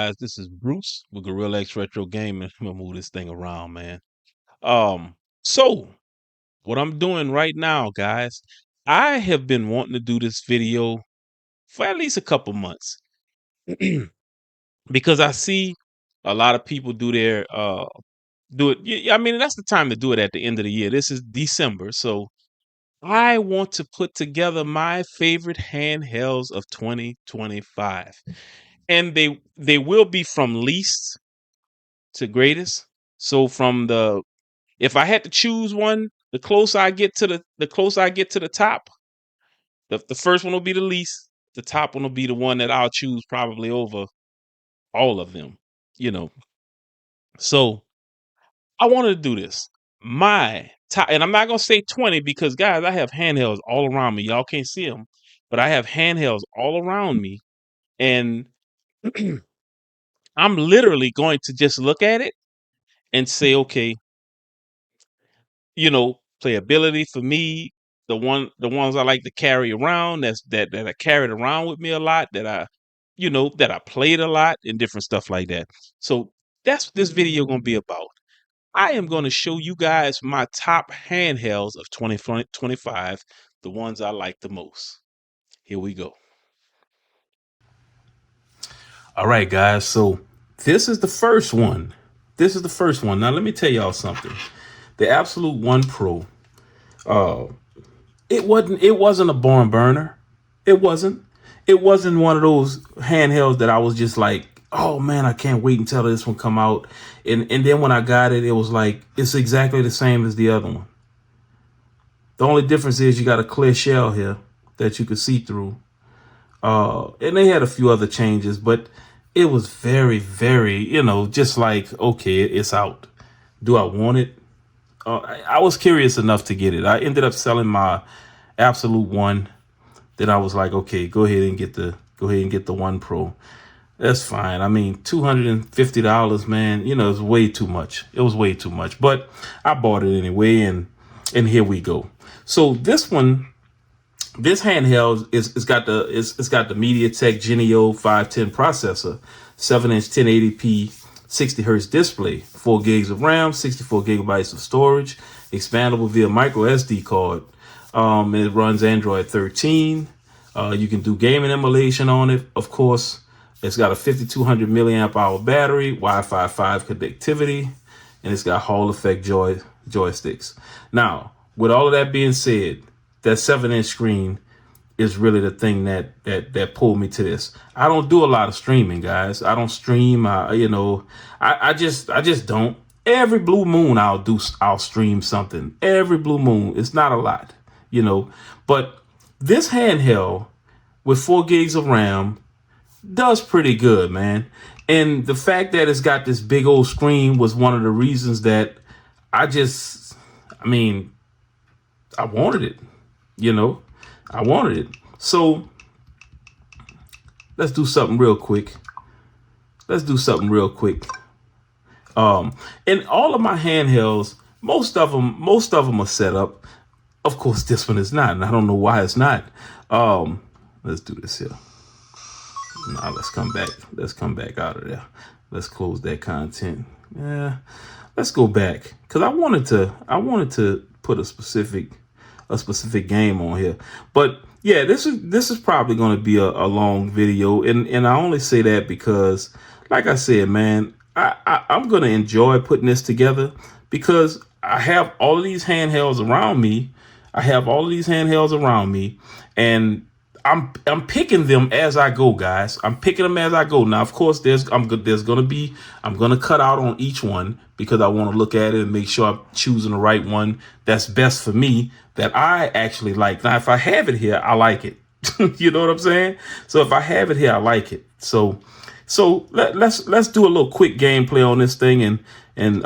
guys? This is Bruce with Gorilla X Retro Gaming. I'm gonna move this thing around, man. So what I'm doing right now, guys, I have been wanting to do this video for at least a couple months because I see a lot of people do it. I mean, that's the time to do it at the end of the year. This is December, so I want to put together my favorite handhelds of 2025. And they will be from least to greatest. So if I had to choose one, the closer I get to the top, the first one will be the least. The top one will be the one that I'll choose probably over all of them. You know. So I wanted to do this. My top, and I'm not gonna say 20 because guys, I have handhelds all around me. Y'all can't see them, but I have handhelds all around me, and I'm literally going to just look at it and say, okay, playability for me, the ones I like to carry around, that I carried around with me a lot, that I played a lot and different stuff like that. So that's what this video gonna be about. I am gonna show you guys my top handhelds of 2025, the ones I like the most. Here we go. All right, guys. So this is the first one. Now let me tell y'all something. The Absolute One Pro. Uh, it wasn't a barn burner. It wasn't. It wasn't one of those handhelds that I was just like, oh man, I can't wait until this one come out. And then when I got it, it was like it's exactly the same as the other one. The only difference is you got a clear shell here that you could see through. And they had a few other changes, but it was very, very, just like, okay, it's out. Do I want it? I was curious enough to get it. I ended up selling my Absolute One. Then I was like, okay, go ahead and get the One Pro. That's fine. I mean, $250, man, it's way too much. It was way too much, but I bought it anyway. And here we go. So this handheld it's got the MediaTek Genio 510 processor, 7-inch 1080p 60 hertz display, 4 gigs of RAM, 64 gigabytes of storage, expandable via micro SD card. It runs Android 13. You can do gaming emulation on it. Of course, it's got a 5200 milliamp hour battery, Wi-Fi 5 connectivity, and it's got Hall effect joysticks. Now, with all of that being said, that 7-inch screen is really the thing that pulled me to this. I don't do a lot of streaming, guys. I don't stream. I just don't. Every blue moon I'll stream something. Every blue moon. It's not a lot, but this handheld with 4 gigs of RAM does pretty good, man. And the fact that it's got this big old screen was one of the reasons that I wanted it. I wanted it. So let's do something real quick. And all of my handhelds, most of them are set up. Of course, this one is not, and I don't know why it's not. Let's do this here. Now let's come back out of there. Let's close that content. Yeah, let's go back because I wanted to put a specific game on here. But yeah, this is probably going to be a long video, and I only say that because, like I said, man, I'm going to enjoy putting this together because I have all of these handhelds around me. And I'm picking them as I go, guys. I'm picking them as I go. Now, of course, I'm gonna cut out on each one because I want to look at it and make sure I'm choosing the right one that's best for me, that I actually like. Now, if I have it here, I like it. You know what I'm saying? So if I have it here, I like it. So let's do a little quick gameplay on this thing, and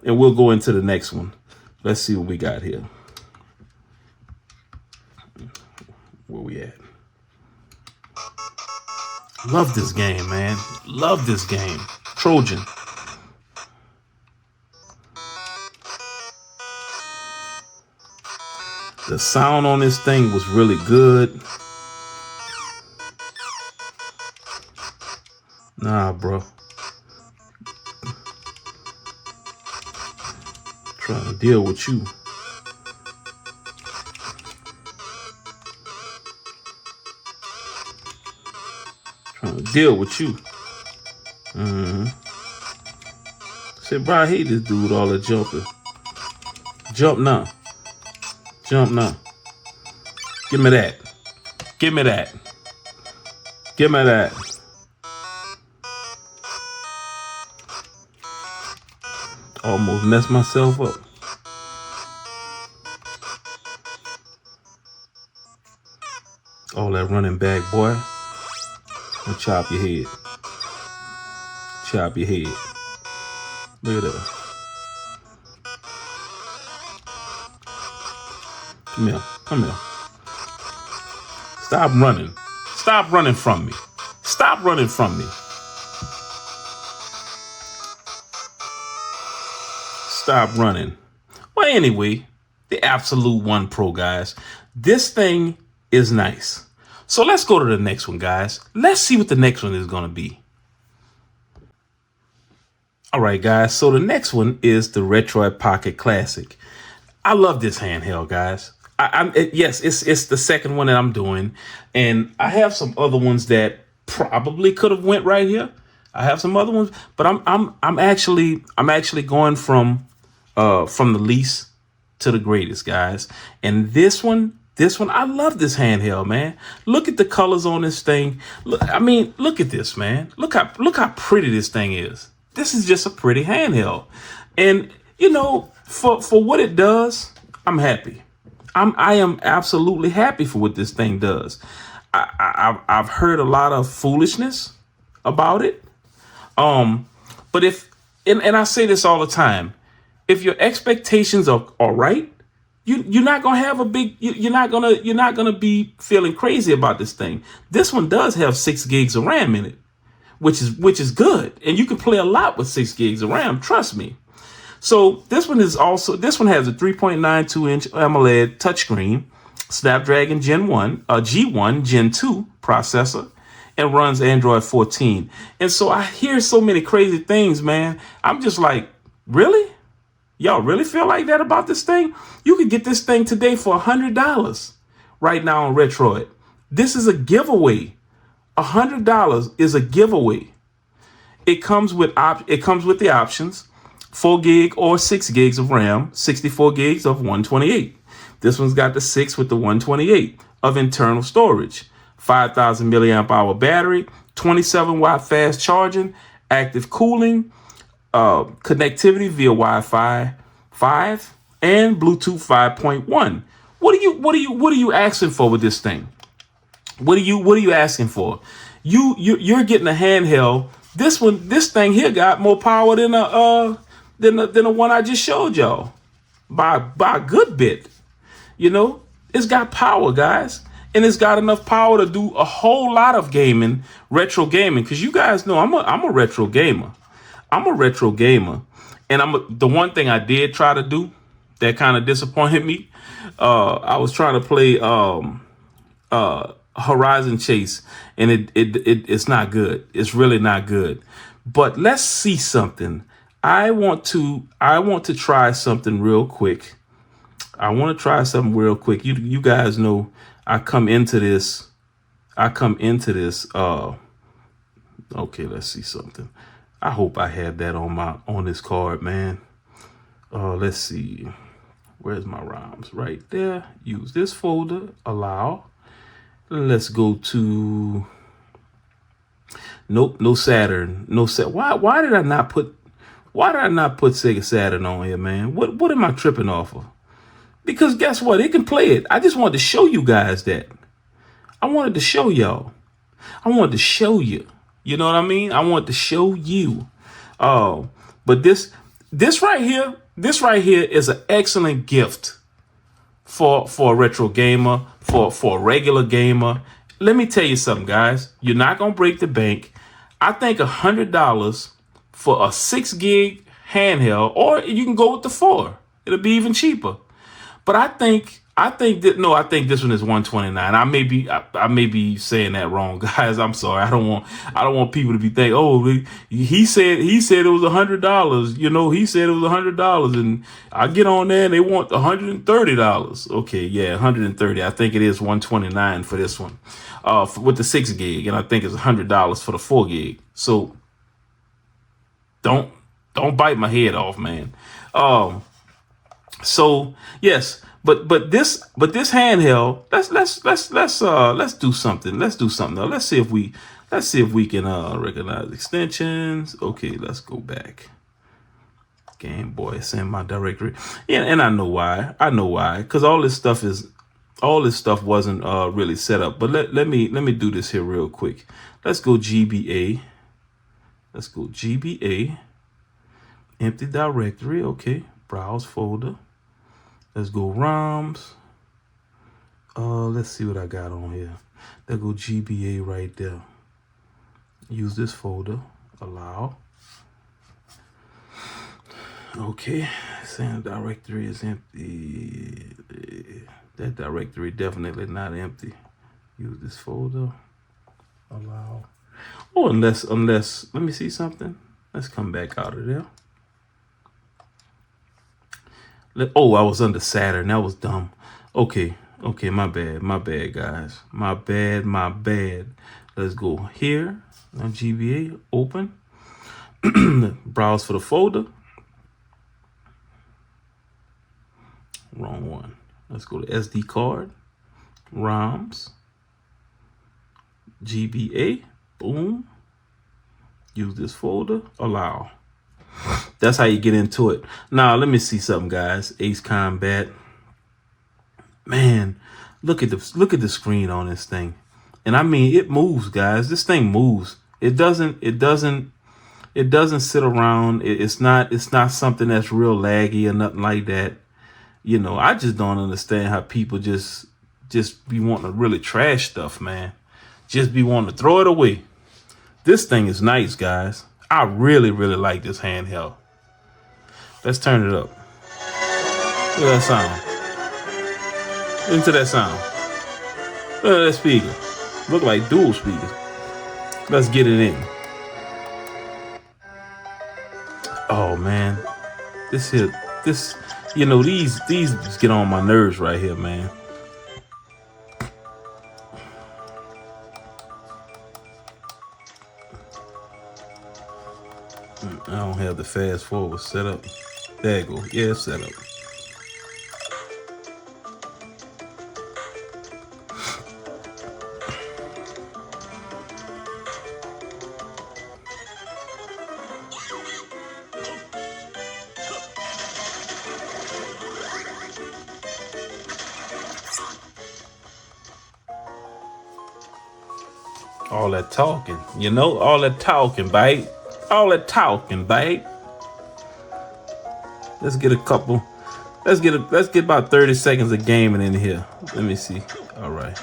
we'll go into the next one. Let's see what we got here. Where we at? Love this game, man. Love this game. Trojan. The sound on this thing was really good. Nah, bro. Trying to deal with you. Trying to deal with you. Say, bro, I hate this dude, all the jumping. Jump now. Jump now. Give me that. Give me that. Give me that. Almost messed myself up. All that running back, boy. I'll chop your head. Chop your head. Look at that. Come here. Come here. Stop running. Stop running from me. Stop running from me. Stop running. Well, anyway, the Absolute One Pro, guys. This thing is nice. So let's go to the next one, guys. Let's see what the next one is going to be. All right, guys. So the next one is the Retroid Pocket Classic. I love this handheld, guys. Yes, it's the second one that I'm doing, and I have some other ones that probably could have went right here. I have some other ones, but I'm actually going from the least to the greatest, guys. And this one, I love this handheld, man. Look at the colors on this thing. Look at this, man. Look how pretty this thing is. This is just a pretty handheld, and for what it does, I'm happy. I am absolutely happy for what this thing does. I've heard a lot of foolishness about it. But and I say this all the time, if your expectations are right, you're not gonna have you're not gonna be feeling crazy about this thing. This one does have 6 gigs of RAM in it, which is good, and you can play a lot with 6 gigs of RAM. Trust me. So this one has a 3.92 inch AMOLED touchscreen, Snapdragon G1 Gen 2 processor, and runs Android 14. And so I hear so many crazy things, man. I'm just like, really? Y'all really feel like that about this thing? You could get this thing today for $100 right now on Retroid. This is a giveaway. $100 is a giveaway. It comes with the options. 4 gig or 6 gigs of RAM, 64 gigs of 128. This one's got the 6 with the 128 of internal storage, 5,000 milliamp hour battery, 27 watt fast charging, active cooling, connectivity via Wi-Fi 5 and Bluetooth 5.1. What are you asking for with this thing? What are you asking for? You're getting a handheld. This thing here got more power than the one I just showed y'all by a good bit. It's got power, guys, and it's got enough power to do a whole lot of gaming, retro gaming. Because you guys know I'm a retro gamer. And the one thing I did try to do that kind of disappointed me. I was trying to play Horizon Chase, and it's not good. It's really not good. But let's see something. I want to try something real quick. You guys know I come into this. Okay, let's see something. I hope I have that on this card, man. Let's see. Where's my ROMs? Right there. Use this folder. Allow. Let's go to. Nope, no Saturn. Why did I not put Sega Saturn on here, man? What am I tripping off of? Because guess what? It can play it. I just wanted to show you guys that. I wanted to show y'all. I wanted to show you. You know what I mean? I wanted to show you. But this right here is an excellent gift for a retro gamer, for a regular gamer. Let me tell you something, guys. You're not gonna break the bank. I think $100 for a 6 gig handheld, or you can go with the 4. It'll be even cheaper. But I think I think that no, I think this one is 129. I may be saying that wrong, guys. I'm sorry. I don't want people to be thinking, oh, he said it was $100. You know, he said it was $100, and I get on there and they want $130. Okay, yeah, 130. I think it is 129 for this one, with the 6 gig, and I think it's $100 for the 4 gig. So don't bite my head off, man. So yes, but this handheld, let's do something. Let's do something now. Let's see if we can recognize extensions. Okay, let's go back. Game Boy, it's in my directory. Yeah, and I know why. Because all this stuff wasn't really set up. But let me do this here real quick. Let's go GBA. Empty directory. Okay, browse folder. Let's go ROMs. Let's see what I got on here. There go GBA right there. Use this folder. Allow. Okay, saying directory is empty. That directory definitely not empty. Use this folder. Allow. Oh, unless let me see something. Let's come back out of there. Oh, I was under Saturn. That was dumb. Okay, my bad, guys. My bad. Let's go here. Now GBA, open. Browse for the folder. Wrong one. Let's go to SD card. ROMs. GBA. Boom. Use this folder. Allow. That's how you get into it. Now, let me see something, guys. Ace Combat. Man, look at the screen on this thing. And I mean, it moves, guys. This thing moves. It doesn't sit around. It's not something that's real laggy or nothing like that. You know, I just don't understand how people just be wanting to really trash stuff, man. Just be wanting to throw it away. This thing is nice, guys. I really like this handheld. Let's turn it up. Look at that sound. Listen to that sound. Look at that speaker. Look like dual speakers. Let's get it in. Oh man. This, you know, these just get on my nerves right here, man. I don't have the fast forward set up. There you go. Yeah, it's set up. All that talking, you know, all that talking, babe. All that talking, babe. Let's get about 30 seconds of gaming in here. Let me see. All right.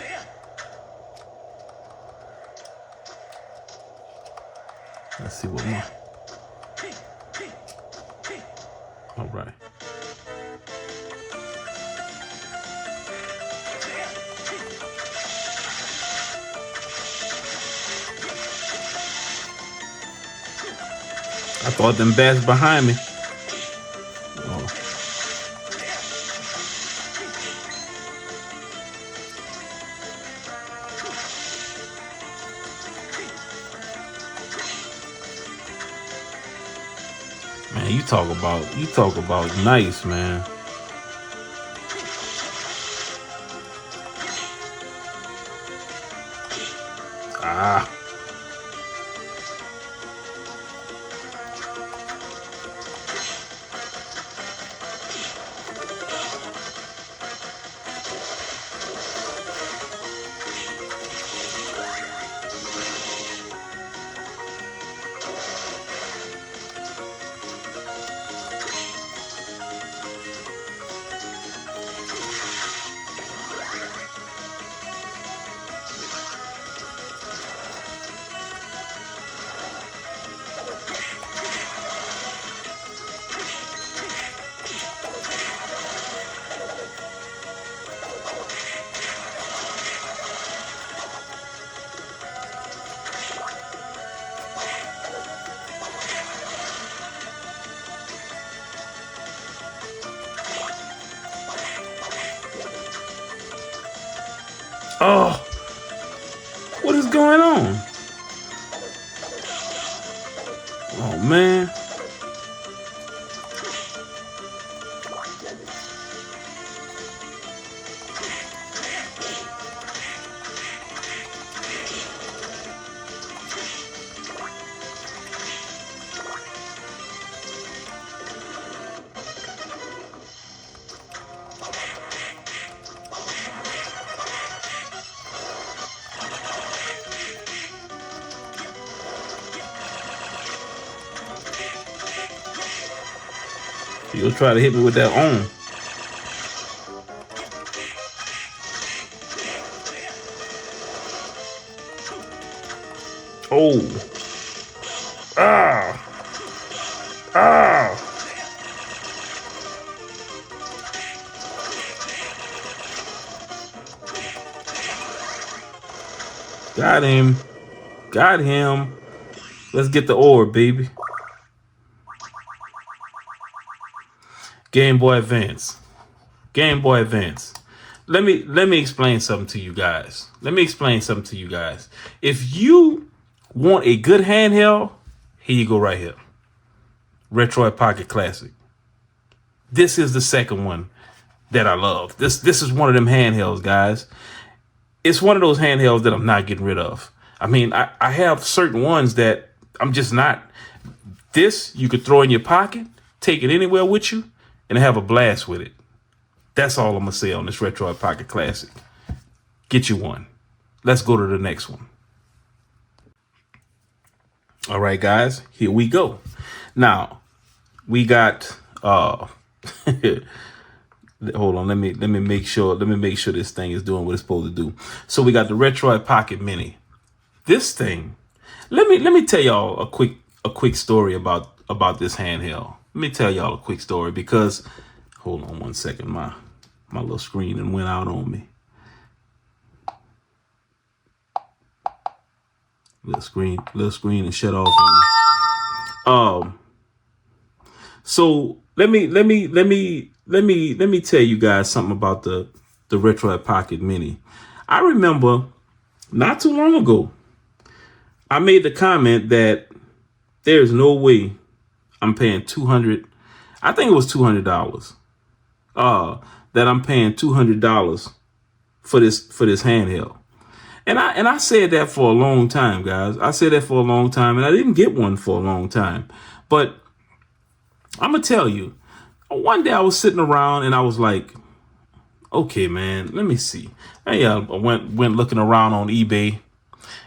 Let's see what more. All right. I thought them bats behind me. Oh. Man, you talk about nice, man. Ah. Oh, what is going on? Oh man. You'll try to hit me with that on. Oh. Ah. Ah. Got him. Got him. Let's get the orb, baby. Game Boy Advance. Game Boy Advance. Let me explain something to you guys. If you want a good handheld, here you go right here. Retroid Pocket Classic. This is the second one that I love. This is one of them handhelds, guys. It's one of those handhelds that I'm not getting rid of. I mean, I have certain ones that I'm just not. This you could throw in your pocket, take it anywhere with you, and have a blast with it. That's all I'm gonna say on this Retroid Pocket Classic. Get you one. Let's go to the next one. All right, guys, here we go. Now, we got hold on, let me make sure this thing is doing what it's supposed to do. So we got the Retroid Pocket Mini. This thing, let me tell y'all a quick story about this handheld. Let me tell y'all a quick story because hold on one second, my little screen and went out on me. Little screen and shut off on me. So let me tell you guys something about the Retroid Pocket Mini. I remember not too long ago, I made the comment that there's no way I'm paying $200. I think it was $200. That I'm paying $200 for this handheld. And I said that for a long time, guys. I said that for a long time, and I didn't get one for a long time. But I'm gonna tell you, one day I was sitting around and I was like, okay, man, let me see. I went looking around on eBay,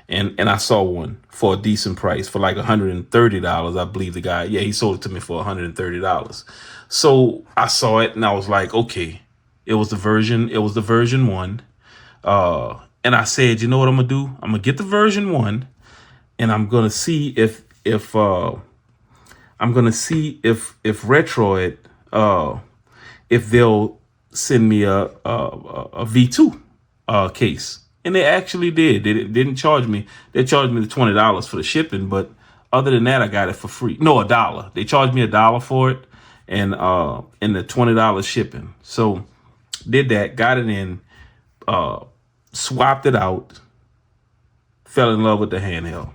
and I saw one for a decent price for like $130. I believe the guy, he sold it to me for $130. So I saw it and I was like, okay, it was the version 1. And I said, you know what I'm gonna do? I'm gonna get the version 1, and I'm gonna see if Retroid if they'll send me a V2 case. And they actually did. They didn't charge me. They charged me the $20 for the shipping, but other than that, I got it for free. No, $1. They charged me $1 for it, and the $20 shipping. So did that, got it in, swapped it out, fell in love with the handheld.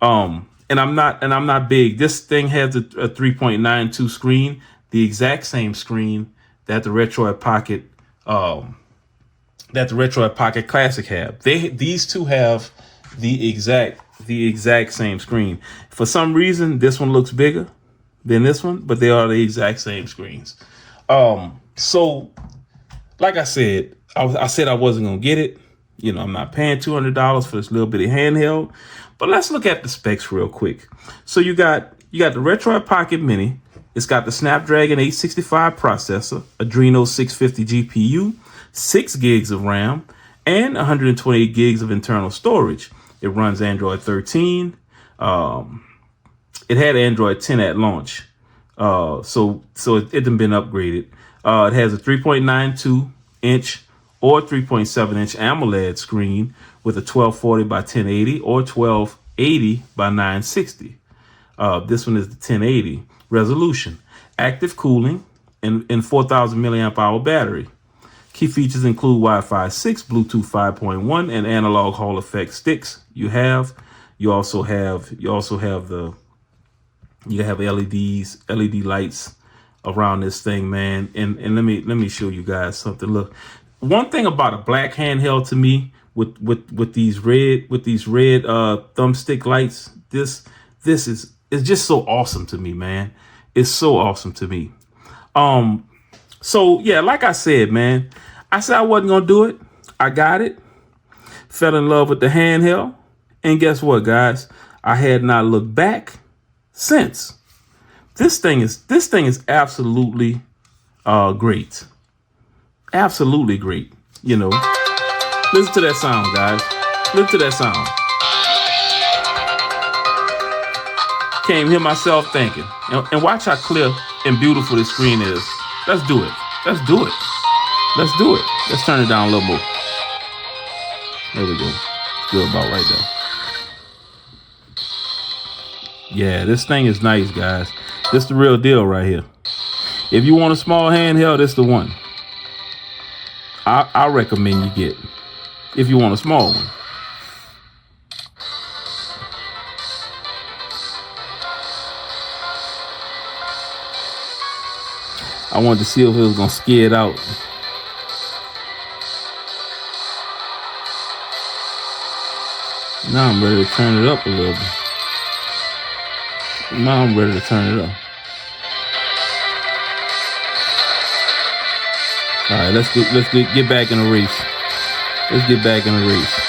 And I'm not big. This thing has a 3.92 screen, the exact same screen that the Retroid Pocket Classic have. These two have the exact same screen. For some reason, this one looks bigger than this one, but they are the exact same screens. So like I said, I said I wasn't gonna get it. You know, I'm not paying $200 for this little bitty handheld. But let's look at the specs real quick. So you got the Retroid Pocket Mini. It's got the Snapdragon 865 processor, Adreno 650 GPU, 6 gigs of RAM, and 128 gigs of internal storage. It runs Android 13. It had Android 10 at launch. So it hadn't been upgraded. It has a 3.92 inch or 3.7 inch AMOLED screen with a 1240 by 1080 or 1280 by 960. This one is the 1080 resolution. Active cooling and 4,000 milliamp hour battery. Key features include Wi-Fi 6, Bluetooth 5.1, and analog Hall effect sticks. You also have LED lights around this thing, man. And let me show you guys something. Look, one thing about a black handheld to me with these red thumbstick lights, this is just so awesome to me, man. It's so awesome to me. So yeah, like I said, man, I said I wasn't gonna do it. I got it. Fell in love with the handheld, and guess what, guys? I had not looked back since. This thing is absolutely great. Absolutely great. You know, listen to that sound, guys. Listen to that sound. Can't even hear myself thinking. And watch how clear and beautiful this screen is. Let's do it. Let's do it. Let's do it. Let's turn it down a little more. There we go. Good about right there. Yeah, this thing is nice, guys. This is the real deal right here. If you want a small handheld, this is the one I recommend you get if you want a small one. I wanted to see if it was gonna scare it out. Now I'm ready to turn it up a little bit. Now I'm ready to turn it up. All right, let's get back in the race. Let's get back in the race.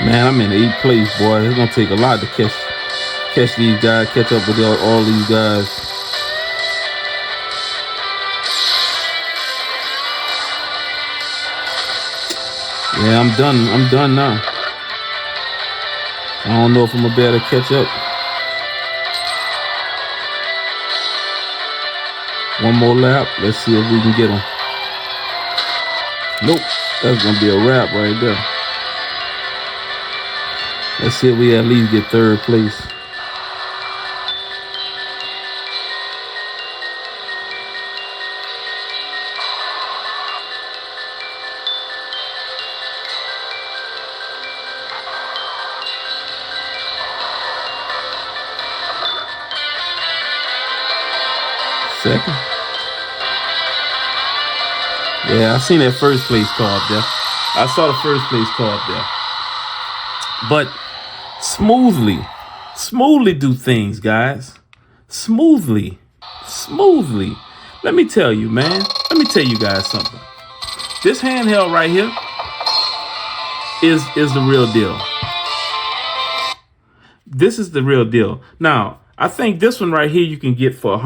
Man, I'm in 8th place, boy. It's gonna take a lot to catch these guys, catch up with all these guys. Yeah, I'm done now. I don't know if I'm gonna be able to catch up. One more lap. Let's see if we can get them. Nope, that's gonna be a wrap right there. Let's see if we at least get 3rd place. Second. Yeah, I seen that 1st place car up there. I saw the 1st place car up there. But smoothly do things, guys. Smoothly. Let me tell you, man. Let me tell you guys something. This handheld right here is the real deal. This is the real deal. Now, I think this one right here you can get for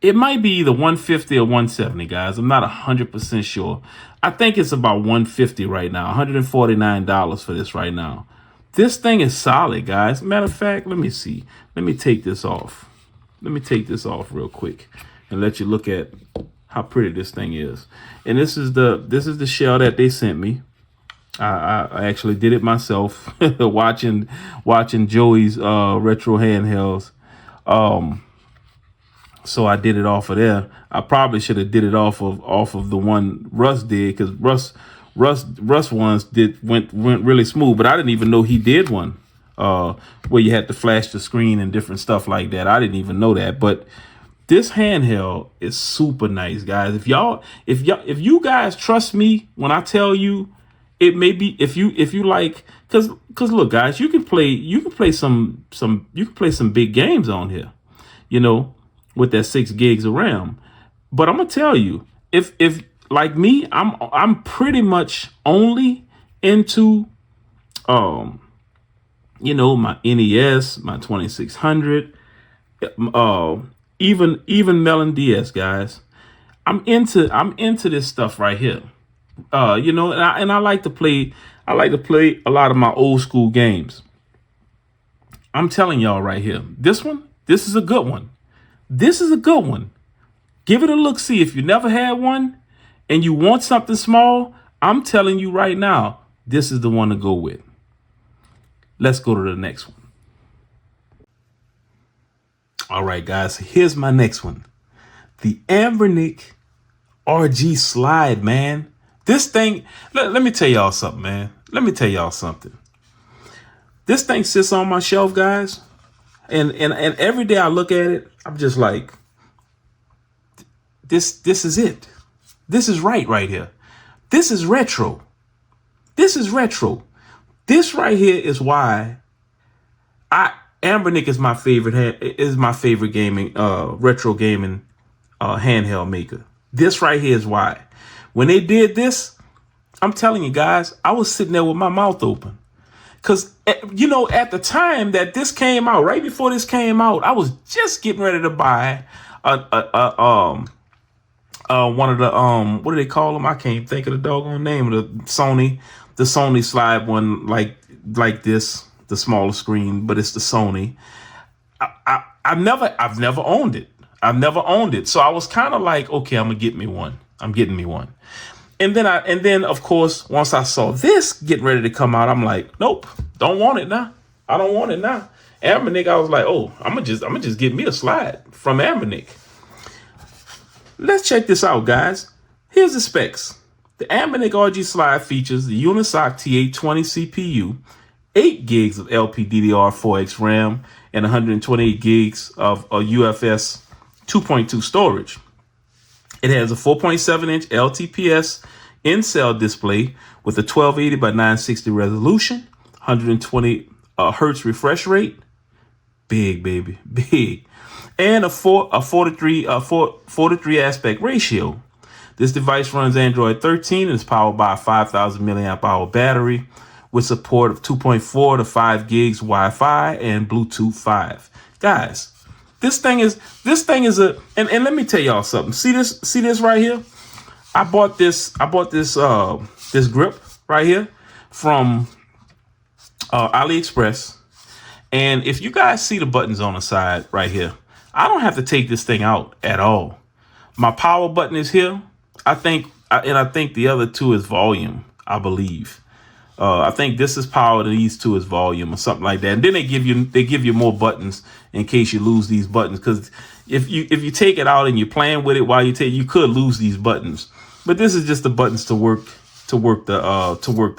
it might be either 150 or 170, guys. I'm not 100% sure. I think it's about 150 right now. $149 for this right now. This thing is solid, guys. Matter of fact, let me see. Let me take this off. Let me take this off real quick and let you look at how pretty this thing is. And this is the shell that they sent me. I actually did it myself, watching Joey's retro handhelds. So I did it off of there. I probably should have did it off of the one Russ did, because Russ ones went really smooth, but I didn't even know he did one where you had to flash the screen and different stuff like that. I didn't even know that. But this handheld is super nice, guys. If you guys trust me when I tell you, it may be if you like, because look, guys, you can play some big games on here, you know, with that 6 gigs of RAM. But I'm gonna tell you, if like me, I'm pretty much only into you know, my NES, my 2600, even Melon DS, guys. I'm into this stuff right here. You know, and I like to play. I like to play a lot of my old school games. I'm telling y'all right here. This is a good one. This is a good one. Give it a look. See if you never had one and you want something small. I'm telling you right now, this is the one to go with. Let's go to the next one. All right, guys. Here's my next one. The Ambernick RG Slide, man. This thing, let me tell y'all something, man. Let me tell y'all something. This thing sits on my shelf, guys. And every day I look at it, I'm just like, this is it. This is right here. This is retro. This is retro. This right here is why Ambernick is my favorite gaming retro gaming handheld maker. This right here is why. When they did this, I'm telling you guys, I was sitting there with my mouth open. Because, you know, at the time that this came out, right before this came out, I was just getting ready to buy one of the, what do they call them? I can't think of the doggone name of the Sony slide one, like this, the smaller screen, but it's the Sony. I've never owned it. I've never owned it. So I was kind of like, okay, I'm getting me one. And then of course, once I saw this getting ready to come out, I'm like, nope, don't want it now. I don't want it now. Ambernick, I was like, oh, I'm gonna just get me a slide from Ambernick. Let's check this out, guys. Here's the specs. The Ambernick RG Slide features the Unisoc T820 CPU, 8 gigs of LPDDR4X RAM, and 128 gigs of a UFS 2.2 storage. It has a 4.7-inch LTPS in-cell display with a 1280 by 960 resolution, 120 hertz refresh rate. Big, baby, big. And a 4 to 3 aspect ratio. This device runs Android 13 and is powered by a 5,000 milliamp hour battery with support of 2.4 to 5 gigs Wi-Fi and Bluetooth 5. Guys, this thing is a, and let me tell y'all something. See this right here? I bought this grip right here from AliExpress. And if you guys see the buttons on the side right here, I don't have to take this thing out at all. My power button is here. I think the other two is volume, I believe. I think this is power, these two is volume or something like that. And then they give you more buttons in case you lose these buttons. Because if you take it out and you're playing with it while you could lose these buttons. But this is just the buttons to work the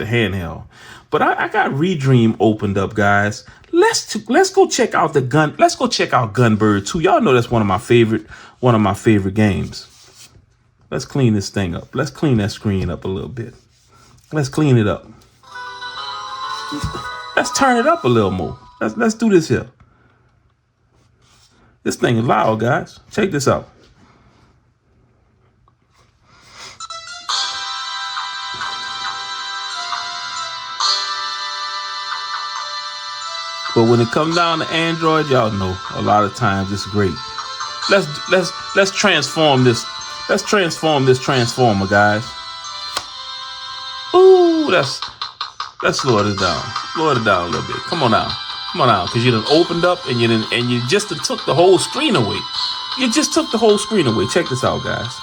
handheld. But I got Redream opened up, guys. Let's go check out the gun. Let's go check out Gunbird 2. Y'all know that's one of my favorite games. Let's clean this thing up. Let's clean that screen up a little bit. Let's clean it up. Let's turn it up a little more. Let's do this here. This thing is loud, guys. Check this out. But when it comes down to Android, y'all know a lot of times it's great. Let's transform this. Let's transform this transformer, guys. Ooh, let's slow it down. Slow it down a little bit. Come on now, because you done opened up and you just took the whole screen away. You just took the whole screen away. Check this out, guys.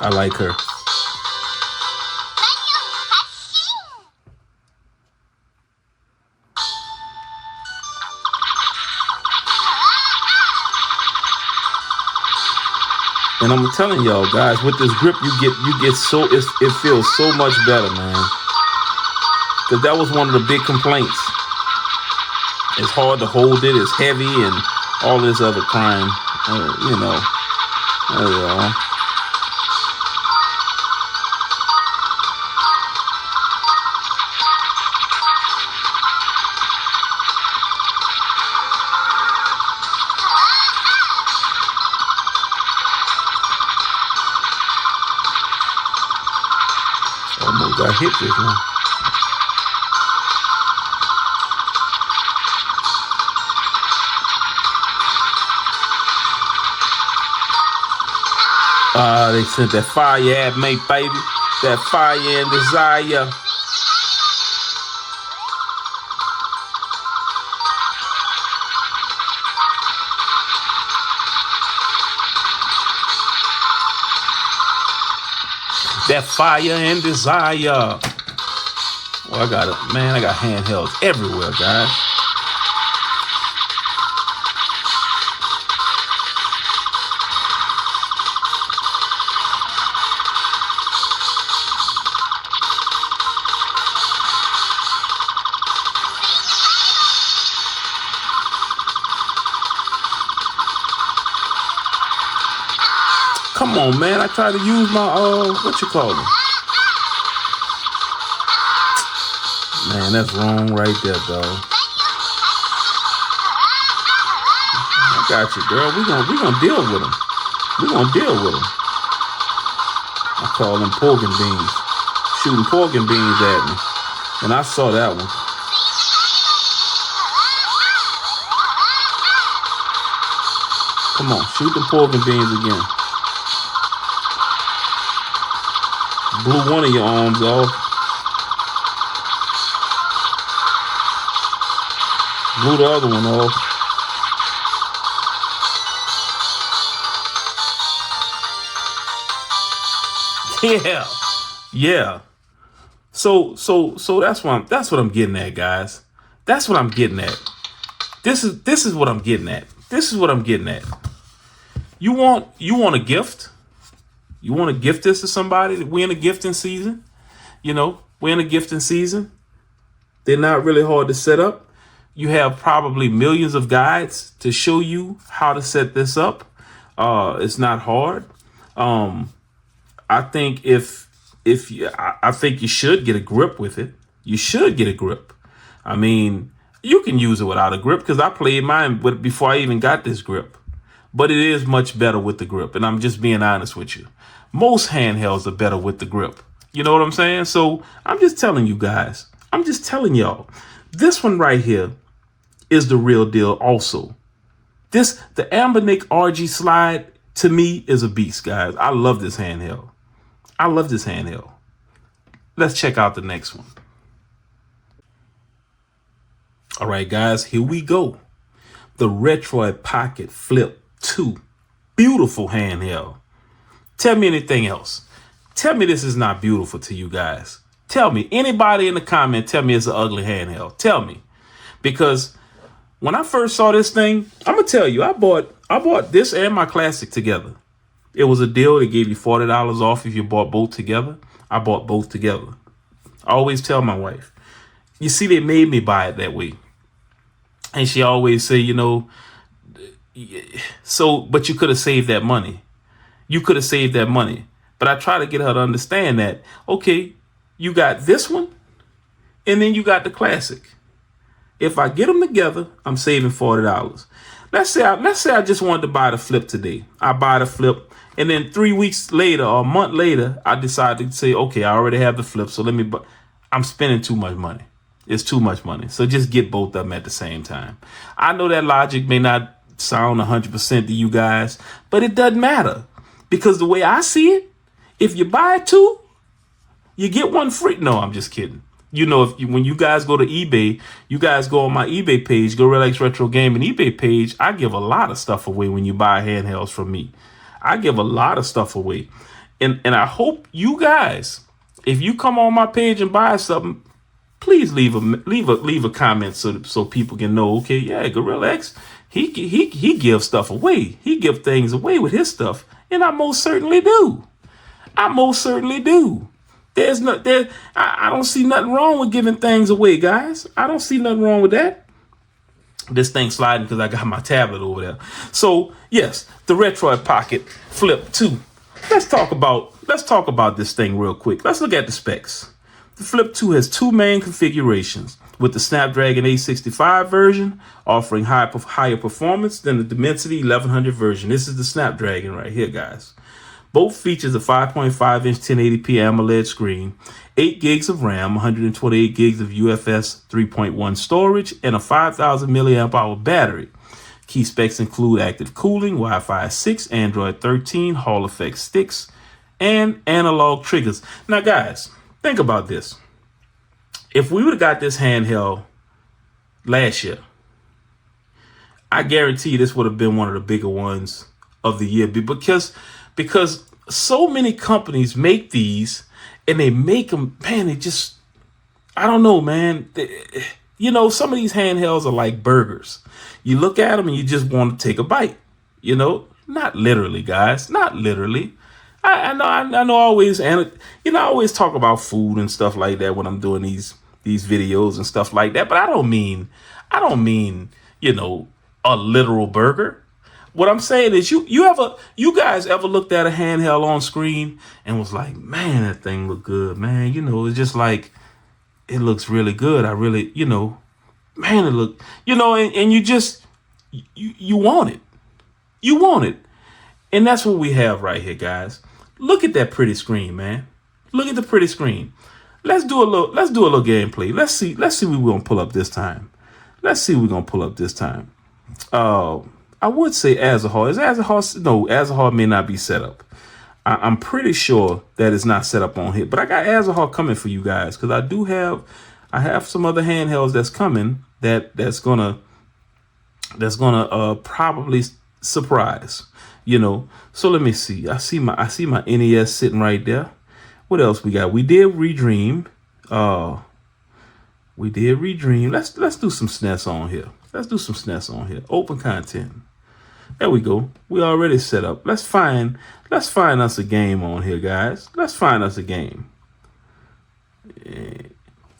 I like her. And I'm telling y'all, guys, with this grip, you get so it feels so much better, man. Because that was one of the big complaints. It's hard to hold it. It's heavy and all this other crime. You know. There we go. hit this one. They sent that fire at me, baby. That fire and desire. That fire and desire. Well, I got it, man. I got handhelds everywhere, guys. Come on, man. I try to use my, what you call it? Man, that's wrong right there, dog. I got you, girl. We gonna deal with them. We gonna deal with them. I call them pork and beans. Shooting pork and beans at me. And I saw that one. Come on, shoot the pork and beans again. Blew one of your arms off. Blew the other one off. Yeah. Yeah. So that's what I'm getting at, guys. That's what I'm getting at. This is what I'm getting at. This is what I'm getting at. You want a gift? You want to gift this to somebody? We're in a gifting season. You know, we're in a gifting season. They're not really hard to set up. You have probably millions of guides to show you how to set this up. It's not hard. I think I think you should get a grip with it. You should get a grip. I mean, you can use it without a grip because I played mine before I even got this grip. But it is much better with the grip. And I'm just being honest with you. Most handhelds are better with the grip. You know what I'm saying? So I'm just telling you guys. I'm just telling y'all. This one right here is the real deal also. The Ambernick RG Slide, to me, is a beast, guys. I love this handheld. I love this handheld. Let's check out the next one. All right, guys, here we go. The Retroid Pocket Flip 2. Beautiful handheld. Tell me anything else. Tell me this is not beautiful to you guys. Tell me. Anybody in the comment, tell me it's an ugly handheld. Tell me. Because when I first saw this thing, I'm going to tell you, I bought this and my Classic together. It was a deal. They gave you $40 off if you bought both together. I bought both together. I always tell my wife, you see, they made me buy it that way. And she always say, you know, but you could have saved that money. You could have saved that money. But I try to get her to understand that, okay, you got this one and then you got the Classic. If I get them together, I'm saving $40. Let's say I just wanted to buy the Flip today. I buy the Flip, and then 3 weeks later or a month later, I decide to say, okay, I already have the Flip, so let me buy. I'm spending too much money. It's too much money. So just get both of them at the same time. I know that logic may not sound 100% to you guys, but it doesn't matter. Because the way I see it, if you buy two, you get one free. No, I'm just kidding. You know, when you guys go to eBay, you guys go on my eBay page, go Relax Retro Gaming eBay page. I give a lot of stuff away when you buy handhelds from me. I give a lot of stuff away. And I hope you guys, if you come on my page and buy something, please leave a comment so people can know, okay, yeah, Gorilla X, he gives stuff away. He gives things away with his stuff. And I most certainly do. I most certainly do. I don't see nothing wrong with giving things away, guys. I don't see nothing wrong with that. This thing sliding because I got my tablet over there. So yes, the Retroid Pocket Flip 2. Let's talk about this thing real quick. Let's look at the specs. The Flip 2 has two main configurations, with the Snapdragon 865 version offering higher performance than the Dimensity 1100 version. This is the Snapdragon right here, guys. Both features a 5.5-inch 1080p AMOLED screen, 8 gigs of RAM, 128 gigs of UFS 3.1 storage, and a 5,000 milliamp hour battery. Key specs include active cooling, Wi-Fi 6, Android 13, Hall effect sticks, and analog triggers. Now, guys, think about this. If we would have got this handheld last year, I guarantee you this would have been one of the bigger ones of the year, because so many companies make these, and they make them, man, it just, I don't know, man. You know, some of these handhelds are like burgers. You look at them and you just want to take a bite. You know, not literally, guys, not literally. I know always, and you know, I always talk about food and stuff like that when I'm doing these videos and stuff like that. But I don't mean, you know, a literal burger. What I'm saying is, you guys ever looked at a handheld on screen and was like, man, that thing look good, man. You know, it's just like, it looks really good. I really, you know, man, it look, you know, and you just, you want it. You want it. And that's what we have right here, guys. Look at that pretty screen, man. Look at the pretty screen. Let's do a little gameplay. Let's see what we're gonna pull up this time. I would say Azahar. No, Azahar may not be set up. I'm pretty sure that it's not set up on here, but I got Azahar coming for you guys, because I have some other handhelds that's coming that's gonna probably surprise, you know. So let me see. I see my NES sitting right there. What else we got? We did Redream. Let's do some SNES on here. Open content. There we go. We already set up. Let's find us a game on here, guys. Let's find us a game.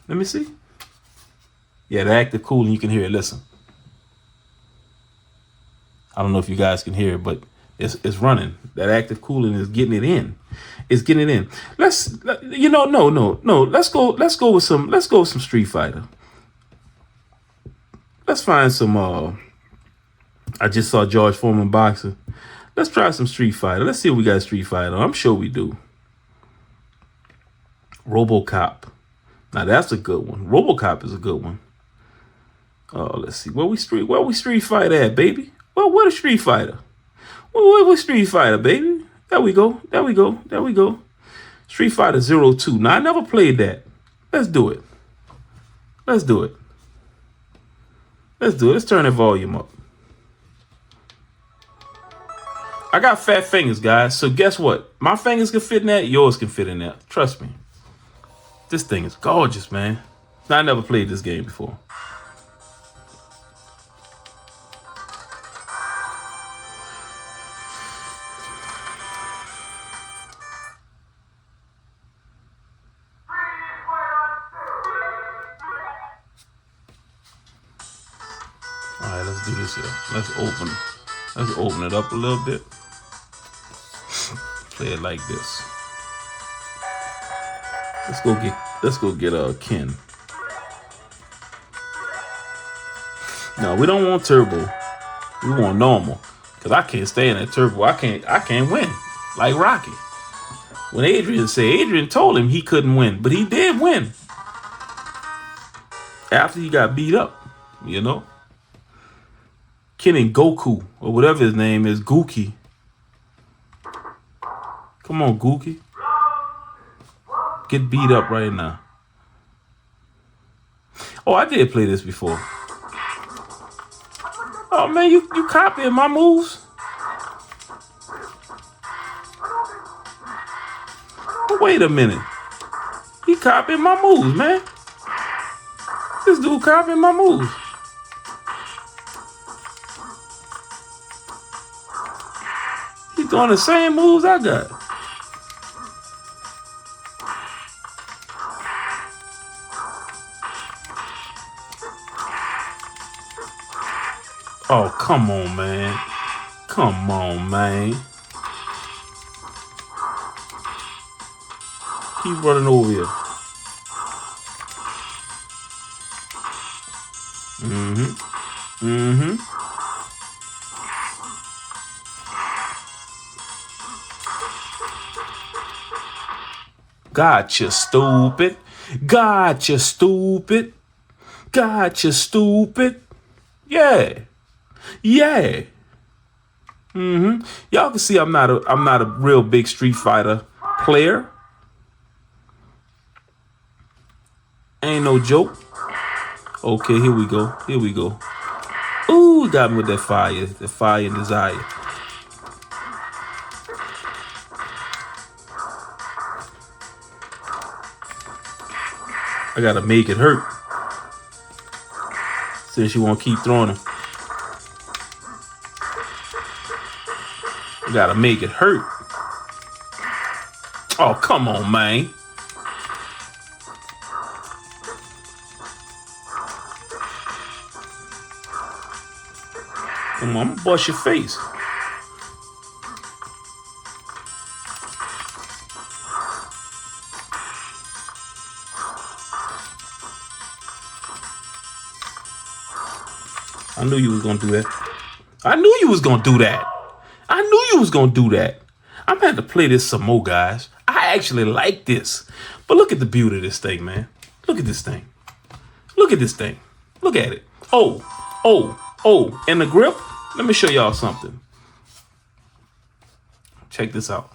Let me see. Yeah, the active cooling, you can hear it. Listen. I don't know if you guys can hear it, but it's running. That active cooling is getting it in. It's getting it in. Let's go with some Street Fighter. Let's find some I just saw George Foreman boxing. Let's try some Street Fighter. Let's see if we got Street Fighter. I'm sure we do. RoboCop. Now that's a good one. RoboCop is a good one. Let's see. Where we Street Fighter at, baby? Well, what a Street Fighter. Where Street Fighter, baby? There we go. Street Fighter 02. Now I never played that. Let's do it. Let's turn the volume up. I got fat fingers, guys. So guess what? My fingers can fit in that. Yours can fit in that. Trust me. This thing is gorgeous, man. I never played this game before. All right, let's do this here. Let's open it up a little bit. Play it like this. Let's go get Ken. No, we don't want turbo. We want normal. Cause I can't stay in that turbo. I can't win. Like Rocky. When Adrian told him he couldn't win, but he did win. After he got beat up, you know. Ken and Goku, or whatever his name is, Gookie. Come on, Gookie. Get beat up right now. Oh, I did play this before. Oh, man, you copying my moves? Wait a minute. He copying my moves, man. This dude copying my moves. He's doing the same moves I got. Oh, come on, man. Come on, man. Keep running over here. Gotcha, stupid. Gotcha, stupid. Gotcha, stupid. Yeah. Yeah. Y'all can see I'm not a real big Street Fighter player. Ain't no joke. Okay, here we go. Here we go. Ooh, got me with that fire. The fire and desire. I gotta make it hurt. Since you won't keep throwing them. I gotta make it hurt. Oh, come on, man. Come on, I'm gonna bust your face. I knew you was gonna do that. I knew you was gonna do that. I knew you was gonna do that. I'm gonna have to play this some more, guys. I actually like this. But look at the beauty of this thing, man. Look at this thing. Look at this thing. Look at it. Oh, oh, oh. And the grip, let me show y'all something. Check this out.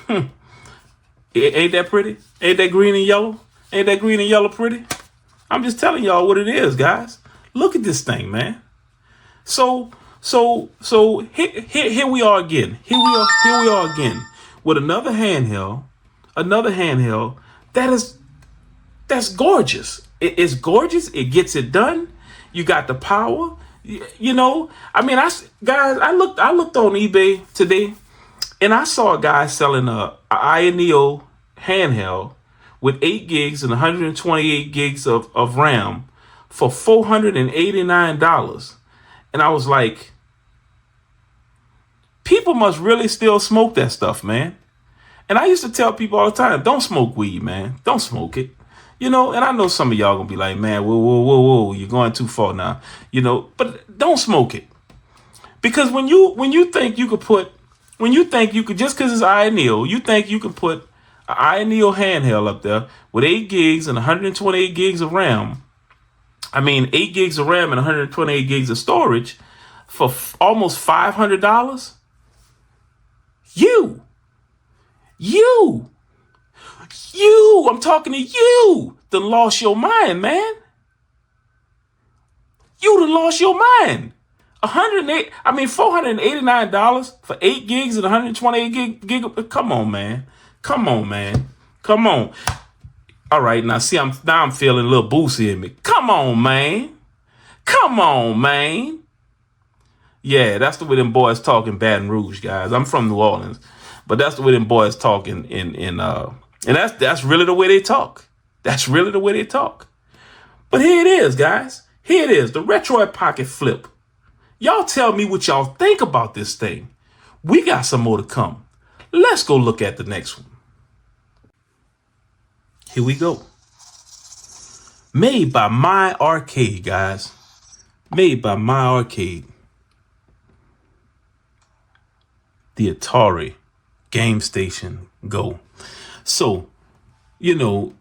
Ain't that pretty? Ain't that green and yellow? Ain't that green and yellow pretty? I'm just telling y'all what it is, guys. Look at this thing, man. So here we are again. Here we are again with another handheld that's gorgeous. It's gorgeous. It gets it done. You got the power. You know, I mean, I looked on eBay today, and I saw a guy selling a INEO handheld with 8 gigs and 128 gigs of RAM for $489. And I was like, people must really still smoke that stuff, man. And I used to tell people all the time, don't smoke weed, man. Don't smoke it. You know, and I know some of y'all gonna be like, man, whoa, you're going too far now. You know, but don't smoke it. Because when you think you could just because it's INEO, you think you could put an INEO handheld up there with 8 gigs and 128 gigs of RAM. I mean, 8 gigs of RAM and 128 gigs of storage for almost $500. I'm talking to you. Done lost your mind, man. You done lost your mind. $489 for 8 gigs and 128 gig. Come on, man. Come on. All right, now see, I'm feeling a little boosty in me. Come on, man. Yeah, that's the way them boys talk in Baton Rouge, guys. I'm from New Orleans, but that's the way them boys talk and that's really the way they talk. That's really the way they talk. But here it is, guys. Here it is, the Retroid Pocket Flip. Y'all tell me what y'all think about this thing. We got some more to come. Let's go look at the next one. Here we go. Made by My Arcade, guys. Made by My Arcade. The Atari Game Station Go. So, you know,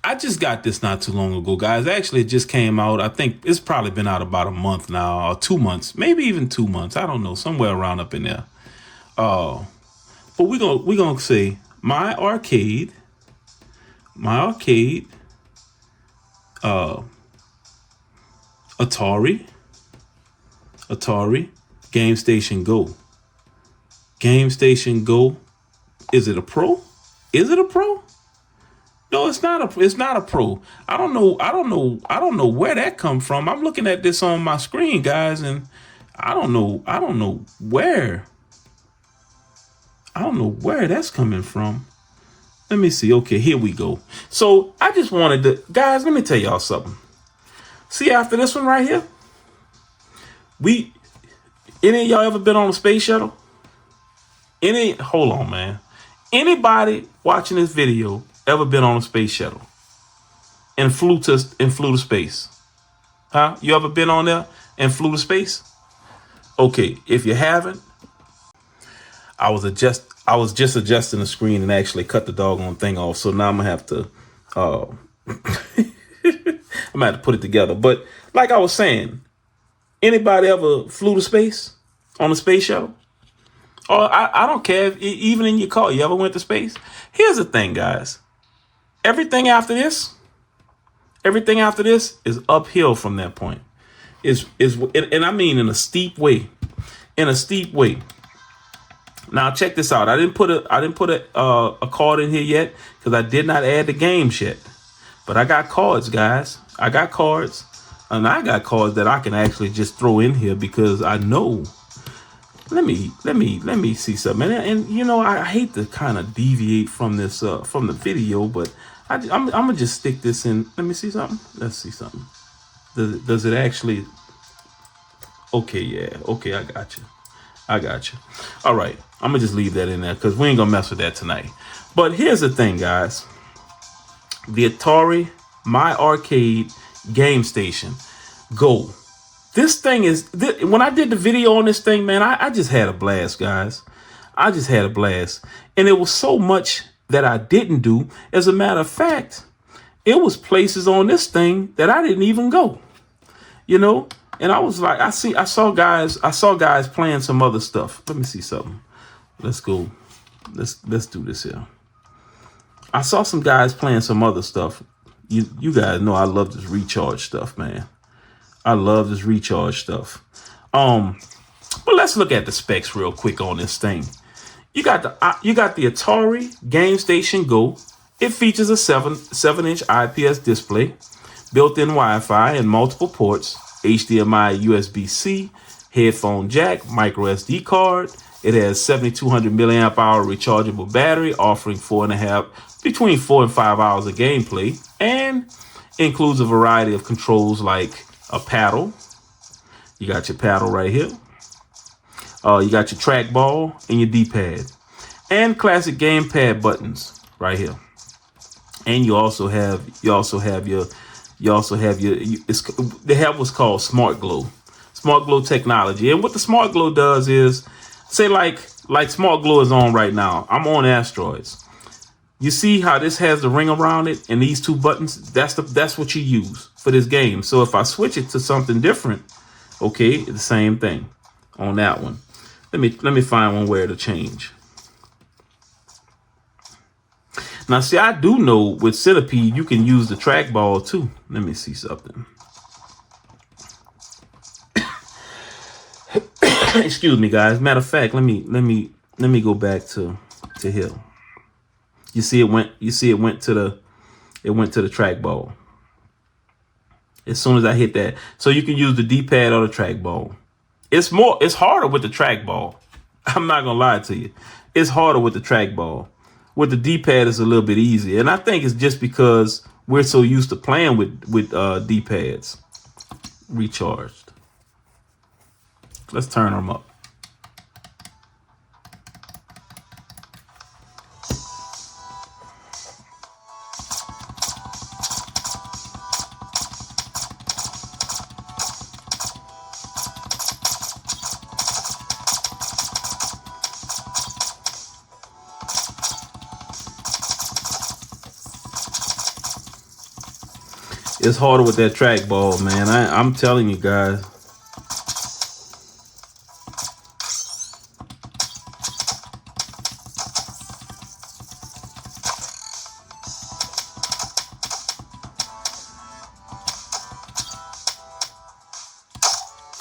I just got this not too long ago, guys. Actually, it just came out. I think it's probably been out about a month now, or 2 months, maybe even 2 months. I don't know, somewhere around up in there. But we're gonna say My Arcade, Atari, Game Station Go. Game Station Go. Is it a pro? No, it's not a pro. I don't know where that come from. I'm looking at this on my screen, guys, and I don't know where that's coming from. Let me see. Okay, here we go. So I just wanted to, guys, let me tell y'all something. See, after this one right here, any of y'all ever been on a space shuttle? Hold on, man. Anybody watching this video ever been on a space shuttle and flew to space? Huh? You ever been on there and flew to space? Okay, if you haven't, I was I was just adjusting the screen and actually cut the doggone thing off. So now I'm gonna have to I'm gonna have to put it together. But like I was saying, anybody ever flew to space on a space shuttle? Or I don't care if, even in your car, you ever went to space? Here's the thing, guys. Everything after this is uphill from that point. And I mean in a steep way. In a steep way. Now check this out. I didn't put a card in here yet because I did not add the games yet. But I got cards, guys. I got cards, and I got cards that I can actually just throw in here because I know. Let me see something. And you know, I hate to kind of deviate from this from the video, but I'm gonna just stick this in. Let me see something. Let's see something. Does it actually? Okay, yeah. Okay, I got you. All right, I'm gonna just leave that in there because we ain't gonna mess with that tonight. But here's the thing, guys. The Atari My Arcade Game Station Go. This thing is, when I did the video on this thing, man, I just had a blast, guys. I just had a blast. And it was so much that I didn't do. As a matter of fact, it was places on this thing that I didn't even go, you know? And I was like, I saw guys playing some other stuff. Let me see something. Let's go. Let's do this here. I saw some guys playing some other stuff. You guys know I love this recharge stuff, man. I love this recharge stuff. But let's look at the specs real quick on this thing. You got the Atari Game Station Go. It features a 7-inch IPS display, built-in Wi-Fi and multiple ports, HDMI, USB-C, headphone jack, micro SD card. It has 7,200 milliamp hour rechargeable battery, offering between 4 and 5 hours of gameplay, and includes a variety of controls like a paddle. You got your paddle right here. You got your trackball and your D-pad, and classic gamepad buttons right here. And they have what's called Smart Glow technology. And what the Smart Glow does is, say like Smart Glow is on right now. I'm on Asteroids. You see how this has the ring around it and these two buttons? That's what you use for this game. So if I switch it to something different, okay, the same thing on that one. Let me find one where to change. Now, see, I do know with Centipede you can use the trackball too. Let me see something. Excuse me, guys. Matter of fact, let me go back to here. You see, it went to the trackball. As soon as I hit that, so you can use the D-pad or the trackball. It's harder with the trackball. I'm not gonna lie to you. It's harder with the trackball. With the D-pad, it's a little bit easier, and I think it's just because we're so used to playing with D-pads. Recharged. Let's turn them up. It's harder with that trackball, man. I'm telling you guys.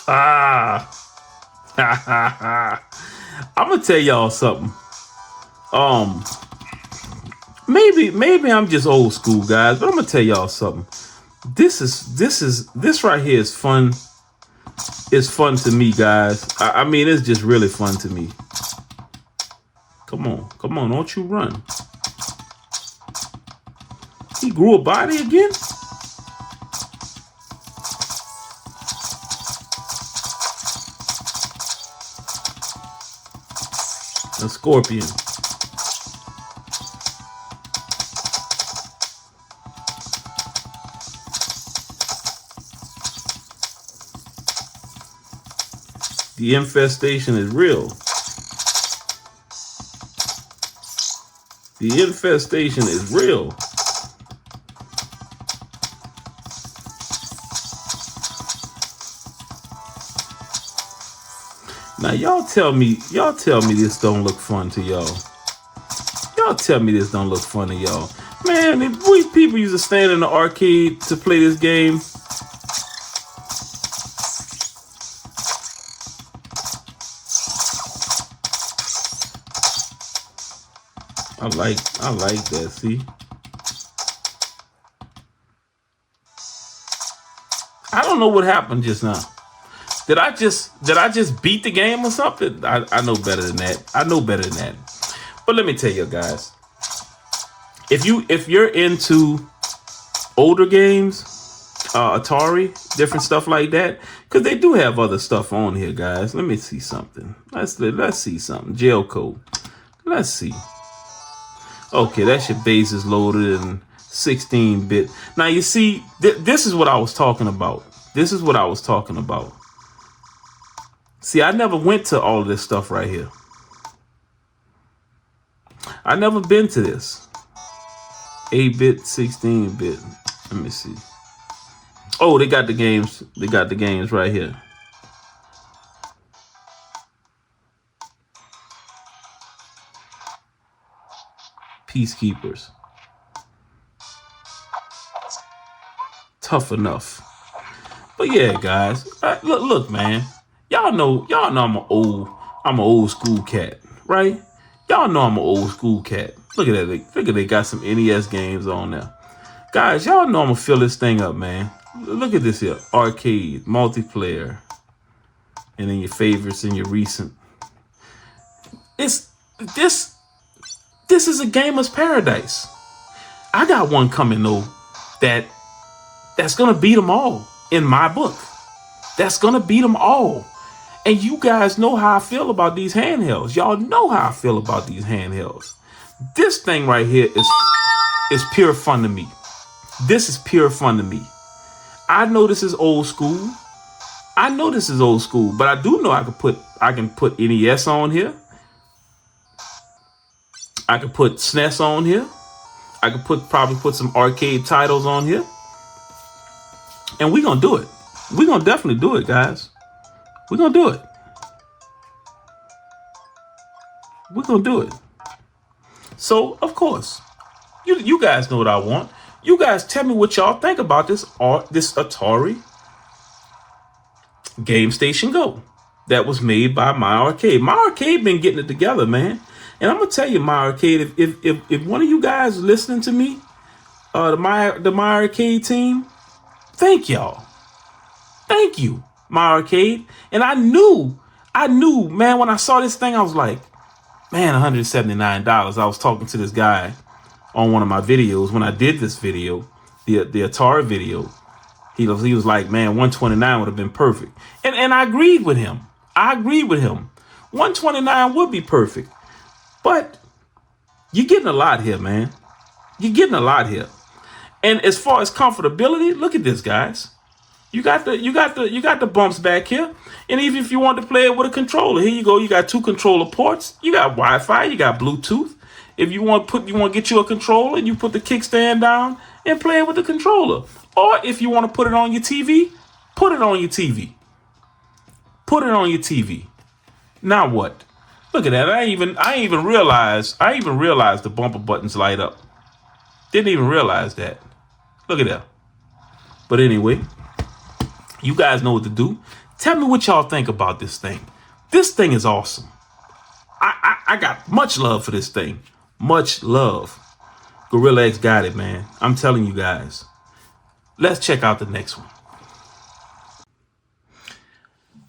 I'm gonna tell y'all something. Maybe I'm just old school, guys, but I'm gonna tell y'all something. This right here is fun. It's fun to me, guys. I mean, it's just really fun to me. Come on, don't you run. He grew a body again? A scorpion. The infestation is real. The infestation is real. Now y'all tell me this don't look fun to y'all. Y'all tell me this don't look fun to y'all. Man, if we people used to stand in the arcade to play this game. I like that, see? I don't know what happened just now. Did I just beat the game or something? I know better than that. I know better than that. But let me tell you guys, if you're into older games, Atari, different stuff like that, because they do have other stuff on here, guys. Let me see something. Let's see something. Jail code. Let's see. Okay, that's your bases loaded in 16-bit. Now you see, this is what I was talking about. This is what I was talking about. See, I never went to all of this stuff right here. I never been to this. 8-bit, 16-bit. Let me see. Oh, they got the games. They got the games right here. Peacekeepers. Tough enough. But yeah, guys. Look, man. Y'all know I'm an old school cat, right? Y'all know I'm an old school cat. Look at that. Look at they got some NES games on there. Guys, y'all know I'm gonna fill this thing up, man. Look at this here. Arcade, multiplayer, and then your favorites and your recent. This is a gamer's paradise. I got one coming though that's gonna beat them all in my book. That's gonna beat them all. And you guys know how I feel about these handhelds. Y'all know how I feel about these handhelds. This thing right here is pure fun to me. This is pure fun to me. I know this is old school. But I do know I can put NES on here. I can put SNES on here. I could probably put some arcade titles on here. And we're gonna do it. We're gonna definitely do it, guys. We're gonna do it. We're gonna do it. So, of course, you guys know what I want. You guys tell me what y'all think about this Atari Game Station Go that was made by My Arcade. My Arcade been getting it together, man. And I'm gonna tell you, My Arcade, if one of you guys listening to me, the My Arcade team, thank y'all. Thank you, My Arcade. And I knew, man, when I saw this thing, I was like, man, $179. I was talking to this guy on one of my videos when I did this video, the Atari video. He was like, man, $129 would have been perfect. And I agreed with him. 129 would be perfect. But you're getting a lot here, man. You're getting a lot here. And as far as comfortability, look at this, guys. You got the bumps back here. And even if you want to play it with a controller, here you go. You got 2 controller ports. You got Wi-Fi. You got Bluetooth. If you want to get you a controller, and you put the kickstand down and play it with the controller. Or if you want to put it on your TV, put it on your TV. Put it on your TV. Now what? Look at that. I even realized the bumper buttons light up. Didn't even realize that. Look at that. But anyway, you guys know what to do. Tell me what y'all think about this thing. This thing is awesome. I got much love for this thing. Much love. Gorilla X got it, man. I'm telling you guys. Let's check out the next one.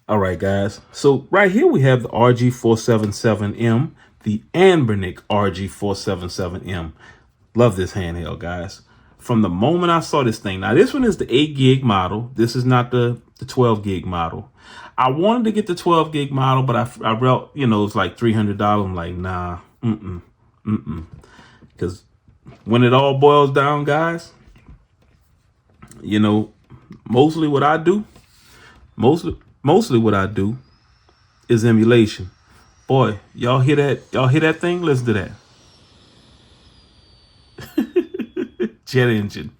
All right, guys. So right here we have the RG477M, the Anbernic RG477M. Love this handheld, guys. From the moment I saw this thing. Now, this one is the 8 gig model. This is not the 12 gig model. I wanted to get the 12 gig model, but I read, it's like $300. I'm like, nah, Because when it all boils down, guys, mostly what I do is emulation. Boy, y'all hear that? Y'all hear that thing? Listen to that. Jet engine.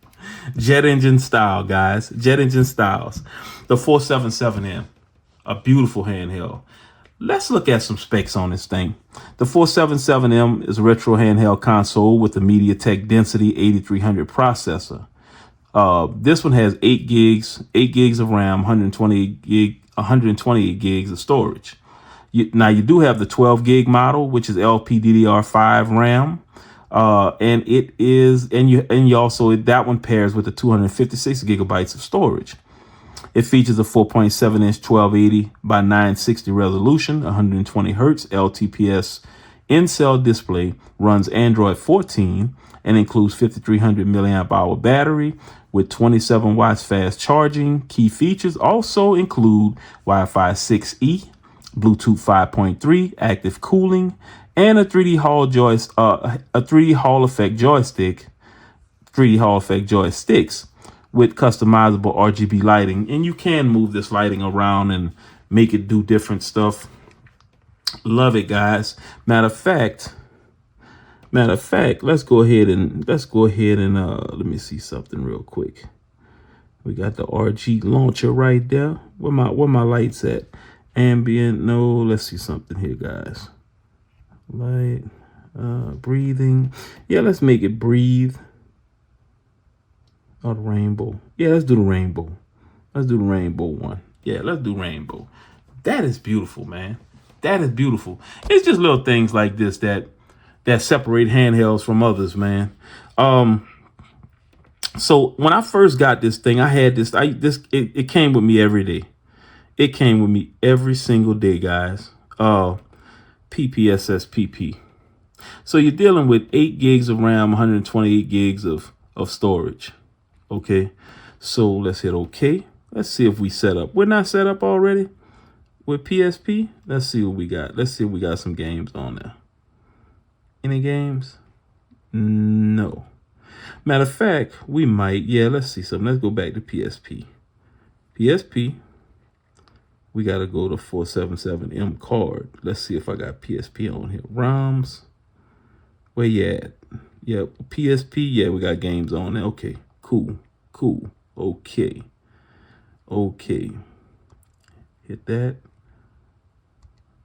Jet engine style, guys. Jet engine styles. The 477M. A beautiful handheld. Let's look at some specs on this thing. The 477M is a retro handheld console with a MediaTek Density 8300 processor. This one has 8 gigs of RAM, 128 gigs of storage. Now you do have the 12 gig model, which is LPDDR5 RAM. And it is, and you also, that one pairs with the 256 gigabytes of storage. It features a 4.7-inch 1280 by 960 resolution, 120 hertz LTPS in-cell display, runs Android 14, and includes 5300 milliamp hour battery with 27 watts fast charging. Key features also include Wi-Fi 6E, Bluetooth 5.3, active cooling, and a 3D Hall effect joystick, 3D Hall effect joysticks with customizable RGB lighting. And you can move this lighting around and make it do different stuff. Love it, guys. Matter of fact, let's go ahead and let me see something real quick. We got the RG launcher right there. Where my lights at? Ambient, no, let's see something here, guys. Light, breathing. Yeah, let's make it breathe. Oh, the rainbow. Yeah, let's do the rainbow. Let's do the rainbow one. Yeah, let's do rainbow. That is beautiful, man. That is beautiful. It's just little things like this that separate handhelds from others, man. So when I first got this thing, I had this. It came with me every day. It came with me every single day, guys. PPSSPP. So you're dealing with 8 gigs of RAM, 128 gigs of storage. Okay, so let's hit OK. Let's see if we set up. We're not set up already with PSP. Let's see what we got. Let's see if we got some games on there. Any games? No. Matter of fact, we might. Yeah, let's see something. Let's go back to PSP. PSP. We got to go to 477M card. Let's see if I got PSP on here. ROMs. Where you at? Yep, PSP. Yeah, we got games on there. Okay, cool. Okay. Hit that.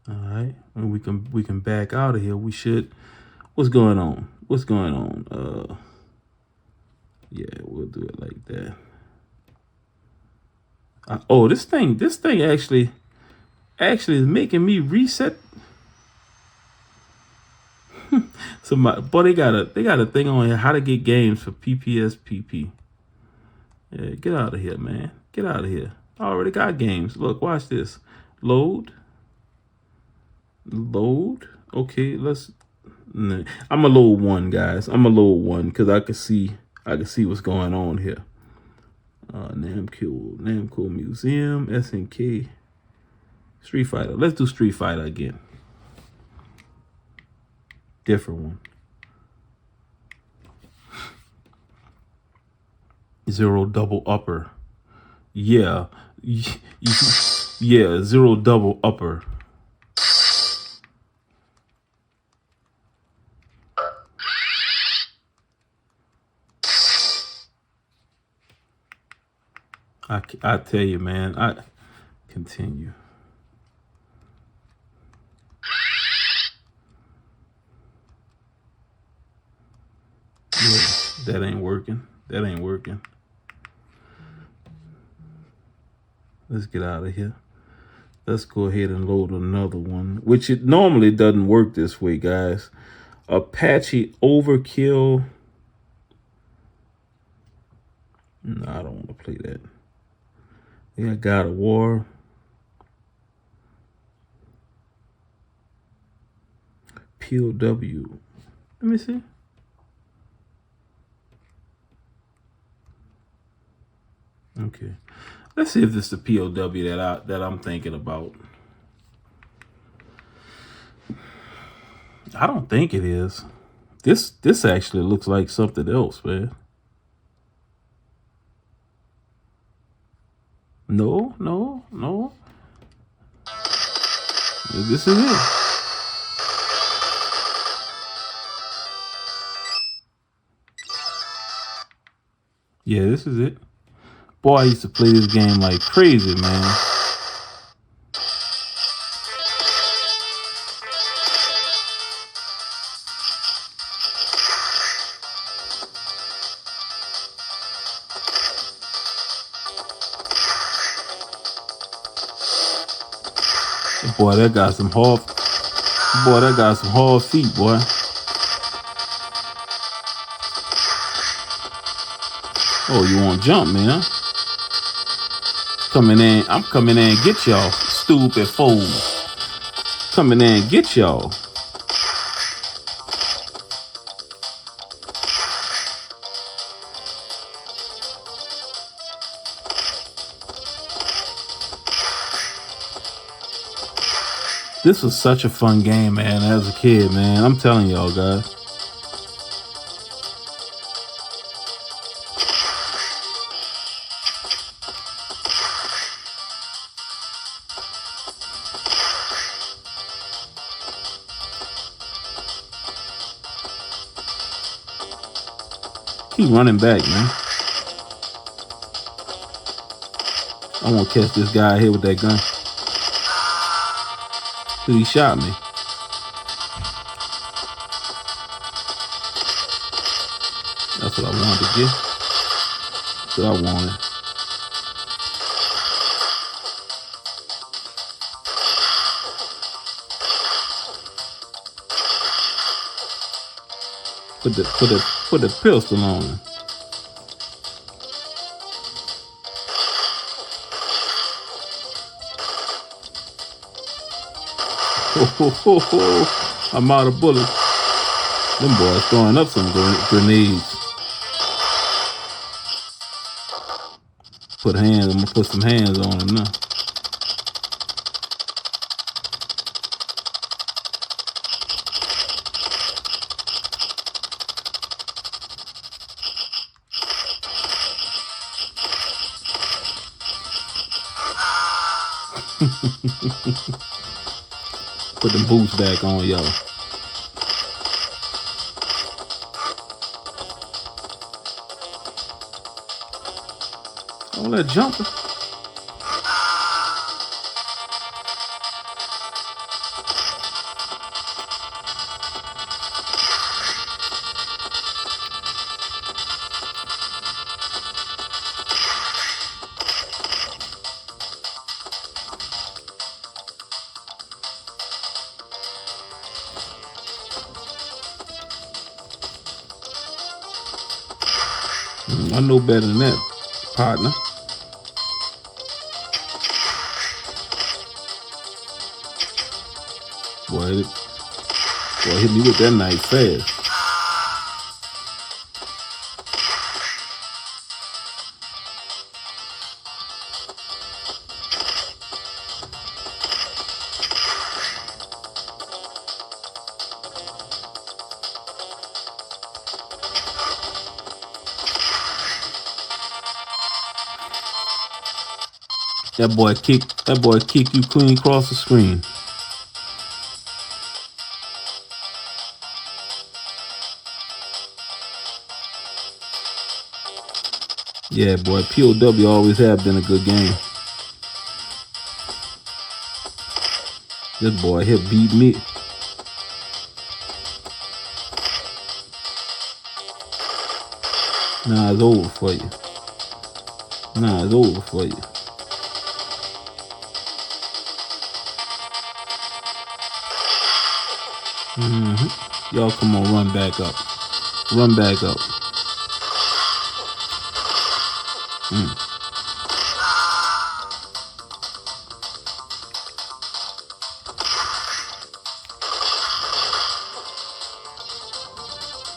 All right, and we can back out of here. We should. What's going on? Yeah, we'll do it like that. Oh, this thing actually is making me reset. So they got a thing on here, how to get games for PPSPP. Yeah, get out of here, man. Get out of here. I already got games. Look, watch this. Load. Okay, I'm a load one, guys. I'm a load one because I can see what's going on here. Namco Museum, SNK, Street Fighter. Let's do Street Fighter again. Different one. Zero double upper. Yeah. Yeah, zero double upper. I tell you, man, I continue. Yeah, that ain't working. Let's get out of here. Let's go ahead and load another one, which it normally doesn't work this way, guys. Apache Overkill. No, I don't want to play that. Yeah, God of War. POW. Let me see. Okay. Let's see if this is the POW that I'm thinking about. I don't think it is. This actually looks like something else, man. No. This is it. Yeah, this is it. Boy, I used to play this game like crazy, man. Boy, that got some hard. Boy, that got some hard feet, boy. Oh, you want to jump, man? Coming in, I'm coming in and get y'all, stupid fools. Coming in and get y'all. This was such a fun game, man, as a kid, man. I'm telling y'all, guys. Keep running back, man. I want to catch this guy here with that gun. Cause he shot me. That's what I wanted to get. That's what I wanted. Put the pistol on him. I'm out of bullets. Them boys throwing up some grenades. I'm gonna put some hands on him now. Put them boots back on, y'all. All that jumping. I know better than that, partner. Boy, hit me with that knife fast. That boy kick you clean across the screen. Yeah, boy, POW always have been a good game. This boy here beat me. Nah, it's over for you. Nah, it's over for you. Y'all come on, run back up. Run back up.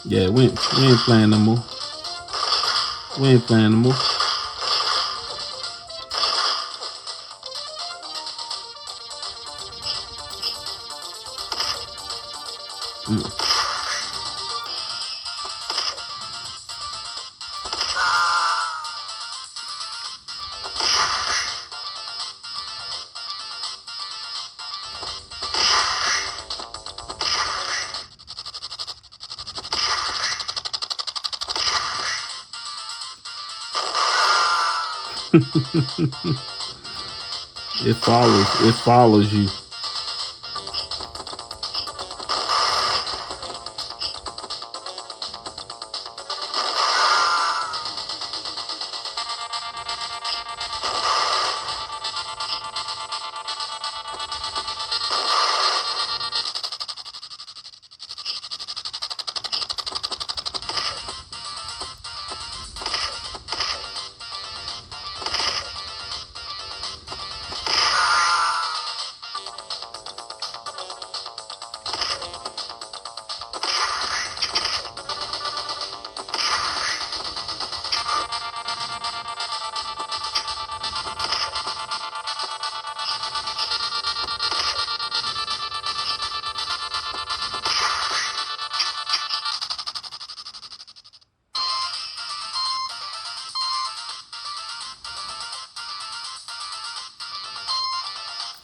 Yeah, we ain't playing no more. We ain't playing no more. It follows you.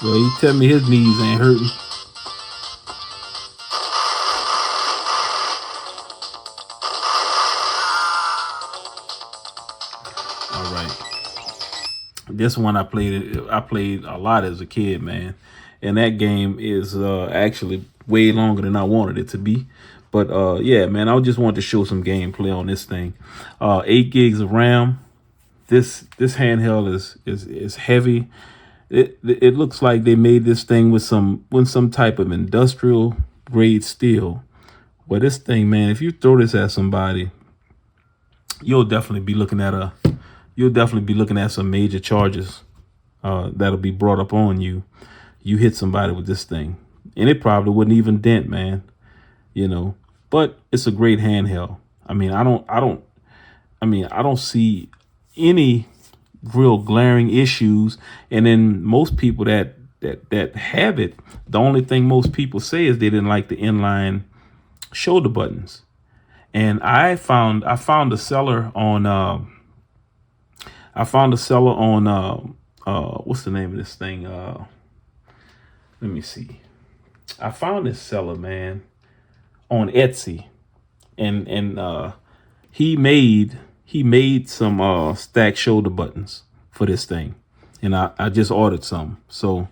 Well, he tell me his knees ain't hurting. All right. This one I played a lot as a kid, man. And that game is actually way longer than I wanted it to be. But yeah, man, I just wanted to show some gameplay on this thing. 8 gigs of RAM. This handheld is heavy. It looks like they made this thing with some type of industrial grade steel. Well, this thing, man, if you throw this at somebody, you'll definitely be looking at some major charges that'll be brought up on you. You hit somebody with this thing, and it probably wouldn't even dent, man. You know, but it's a great handheld. I don't see any real glaring issues. And then most people that have it, the only thing most people say is they didn't like the inline shoulder buttons. And I found a seller on what's the name of this thing? Let me see. I found this seller, man, on Etsy, and he made some stack shoulder buttons for this thing, and I just ordered some, so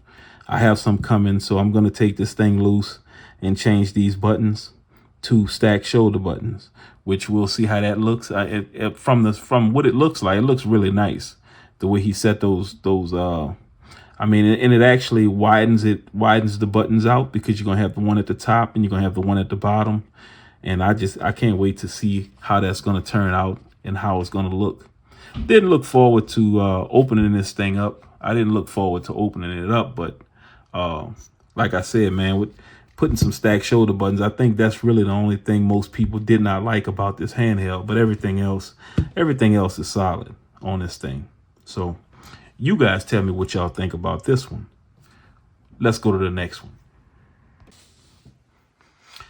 I have some coming. So I'm gonna take this thing loose and change these buttons to stack shoulder buttons, which we'll see how that looks. From what it looks like, it looks really nice. The way he set those and it actually widens the buttons out, because you're gonna have the one at the top and you're gonna have the one at the bottom. And I can't wait to see how that's gonna turn out and how it's gonna look. Didn't look forward to opening this thing up. I didn't look forward to opening it up, but like I said, man, with putting some stacked shoulder buttons, I think that's really the only thing most people did not like about this handheld. But everything else is solid on this thing. So you guys tell me what y'all think about this one. Let's go to the next one.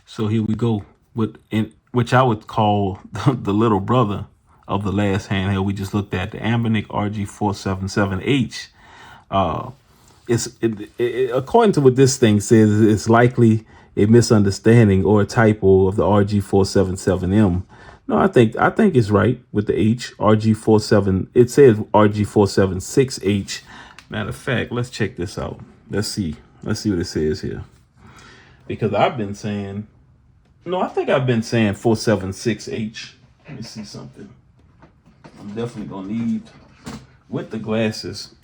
So here we go, which I would call the little brother of the last handheld we just looked at, the Ambinic RG477H. According to what this thing says, it's likely a misunderstanding or a typo of the RG477M. No, I think it's right with the H. RG47. It says RG476H. Matter of fact, let's check this out. Let's see what it says here. Because I've been saying 476H. Let me see something. I'm definitely gonna need with the glasses.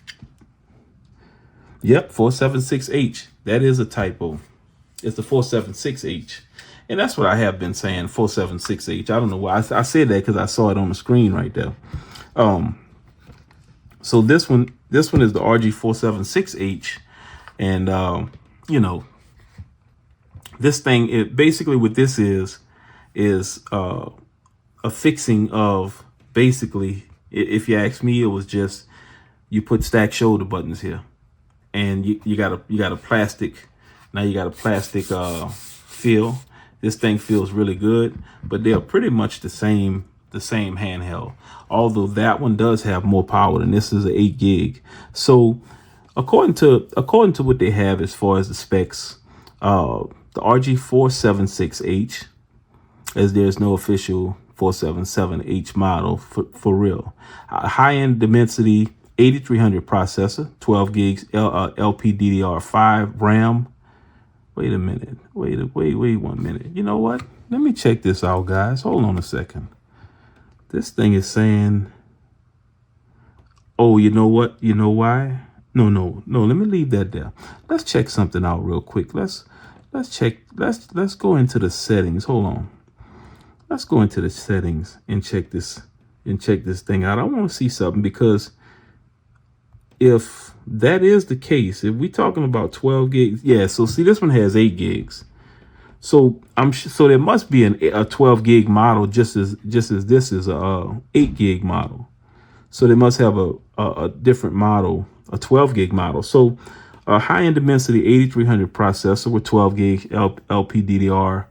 Yep, 476H. That is a typo. It's the 476H. And that's what I have been saying, 476H. I don't know why. I said that because I saw it on the screen right there. So this one is the RG476H. And, this thing, basically what this is a fixing of, basically, if you ask me, it was just, you put stacked shoulder buttons here. And you got a plastic, now you got a plastic feel. This thing feels really good, but they're pretty much the same handheld. Although that one does have more power, and this is an 8 gig. So according to what they have as far as the specs, the RG476H, as there's no official 477H model for real. High-end dimensity 8300 processor, 12 gigs LPDDR5 RAM. Wait a minute. Wait 1 minute. You know what? Let me check this out, guys. Hold on a second. This thing is saying, oh, you know what? You know why? No. Let me leave that there. Let's check something out real quick. Let's go into the settings. Hold on. Let's go into the settings and check this thing out. I want to see something, because if that is the case, if we're talking about 12 gigs, yeah. So see, this one has 8 gigs. So so there must be a 12 gig model, just as this is a 8 gig model. So they must have a different model, a 12 gig model. So a high-end Dimensity 8300 processor with 12 gig LPDDR5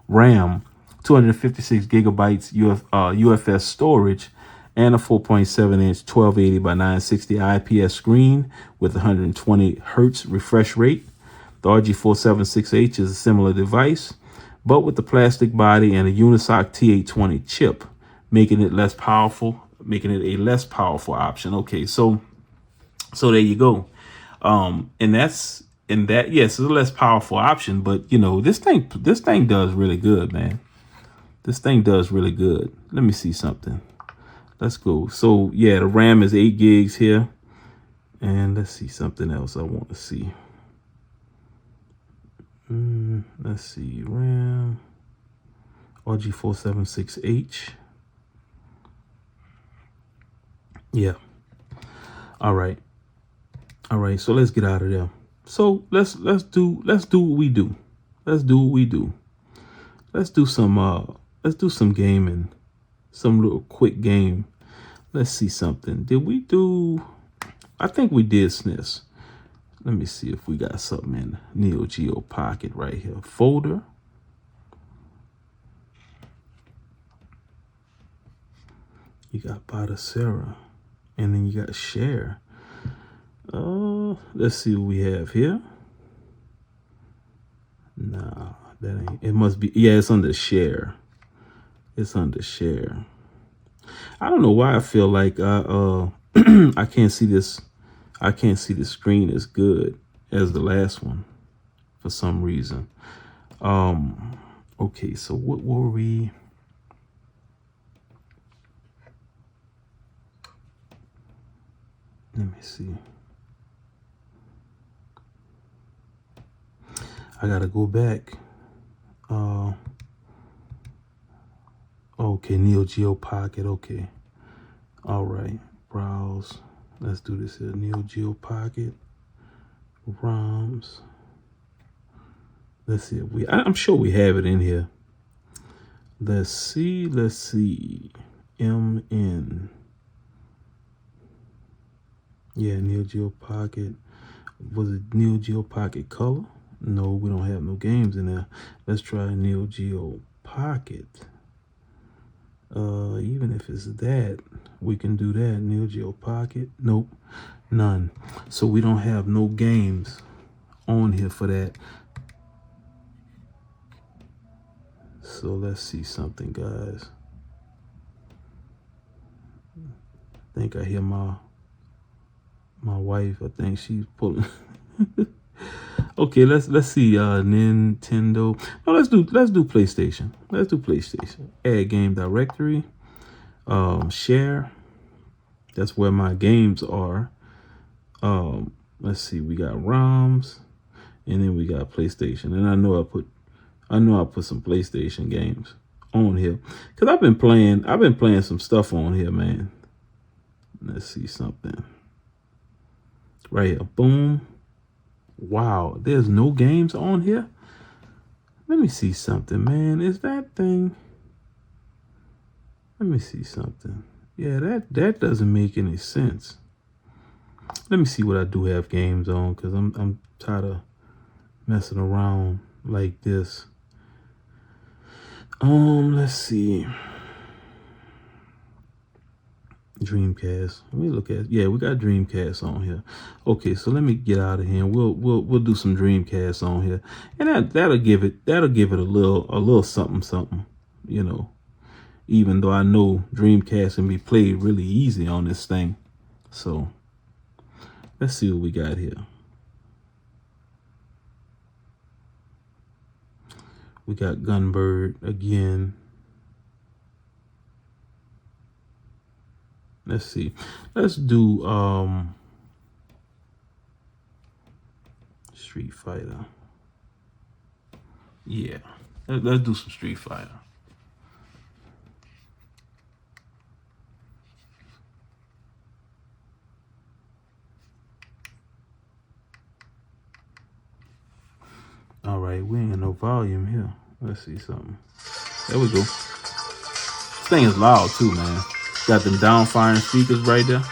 RAM, 256 gigabytes UFS storage, and a 4.7-inch 1280 by 960 IPS screen with 120 hertz refresh rate. The RG476H is a similar device, but with the plastic body and a Unisoc T820 chip, making it a less powerful option. Okay, so there you go. Yes, it's a less powerful option, but this thing does really good, man. This thing does really good. Let me see something. Let's go. So yeah, the RAM is 8 gigs here, and let's see something else I want to see. Let's see, RAM, RG476H. Yeah. All right. So let's get out of there. So let's do what we do. Let's do some gaming, some little quick game. Let's see something. Did we do? I think we did SNES. Let me see if we got something in Neo Geo Pocket right here. Folder. You got Batacera, and then you got Share. Let's see what we have here. Nah, that ain't. It must be. Yeah, it's under Share. It's under Share. I don't know why I feel like I can't see this. I can't see the screen as good as the last one for some reason. Okay, so what were we? Let me see. I gotta go back. Okay, Neo Geo Pocket. Okay. All right. Browse. Let's do this here. Neo Geo Pocket. ROMs. Let's see if I'm sure we have it in here. Let's see. MN. Yeah, Neo Geo Pocket. Was it Neo Geo Pocket Color? No, we don't have no games in there. Let's try Neo Geo Pocket. Even if it's that, we can do that. Neo Geo Pocket. Nope, none. So we don't have no games on here for that. So let's see something, guys. I think I hear my wife. I think she's pulling. Okay, let's see. Nintendo. No, let's do PlayStation. Let's do PlayStation. Add game directory. Share. That's where my games are. Let's see. We got ROMs, and then we got PlayStation. And I know I put some PlayStation games on here because I've been playing some stuff on here, man. Let's see something. Right here. Boom. Wow, there's no games on here. Let me see something, man. Is that thing? Let me see something. Yeah, that doesn't make any sense. Let me see what I do have games on, because I'm tired of messing around like this. Let's see. Dreamcast. Let me look at. Yeah, we got Dreamcast on here. Okay, so let me get out of here. We'll do some Dreamcast on here, and that'll give it a little something. You know, even though I know Dreamcast can be played really easy on this thing. So let's see what we got here. We got Gunbird again. Let's see. Let's do Street Fighter. Yeah. Let's do some Street Fighter. All right, we ain't got no volume here. Let's see something. There we go. This thing is loud too, man. Got them down firing speakers right there.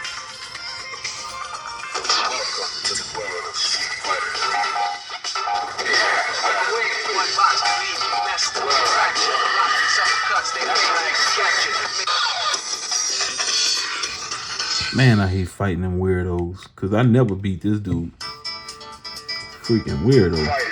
Man, I hate fighting them weirdos, cause I never beat this dude. Freaking weirdo.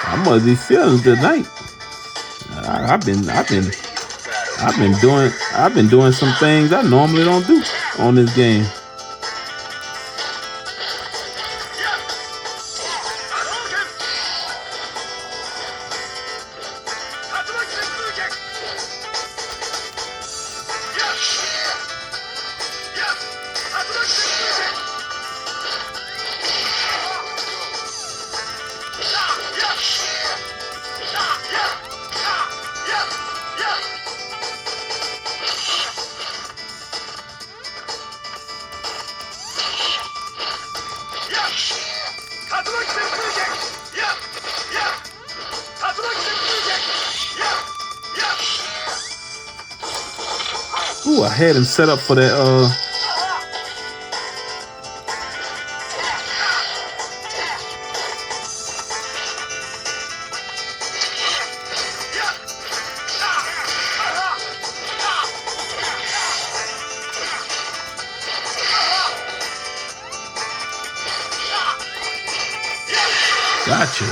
I must be feeling tonight. I've been doing some things I normally don't do on this game. Ooh, I had him set up for that gotcha.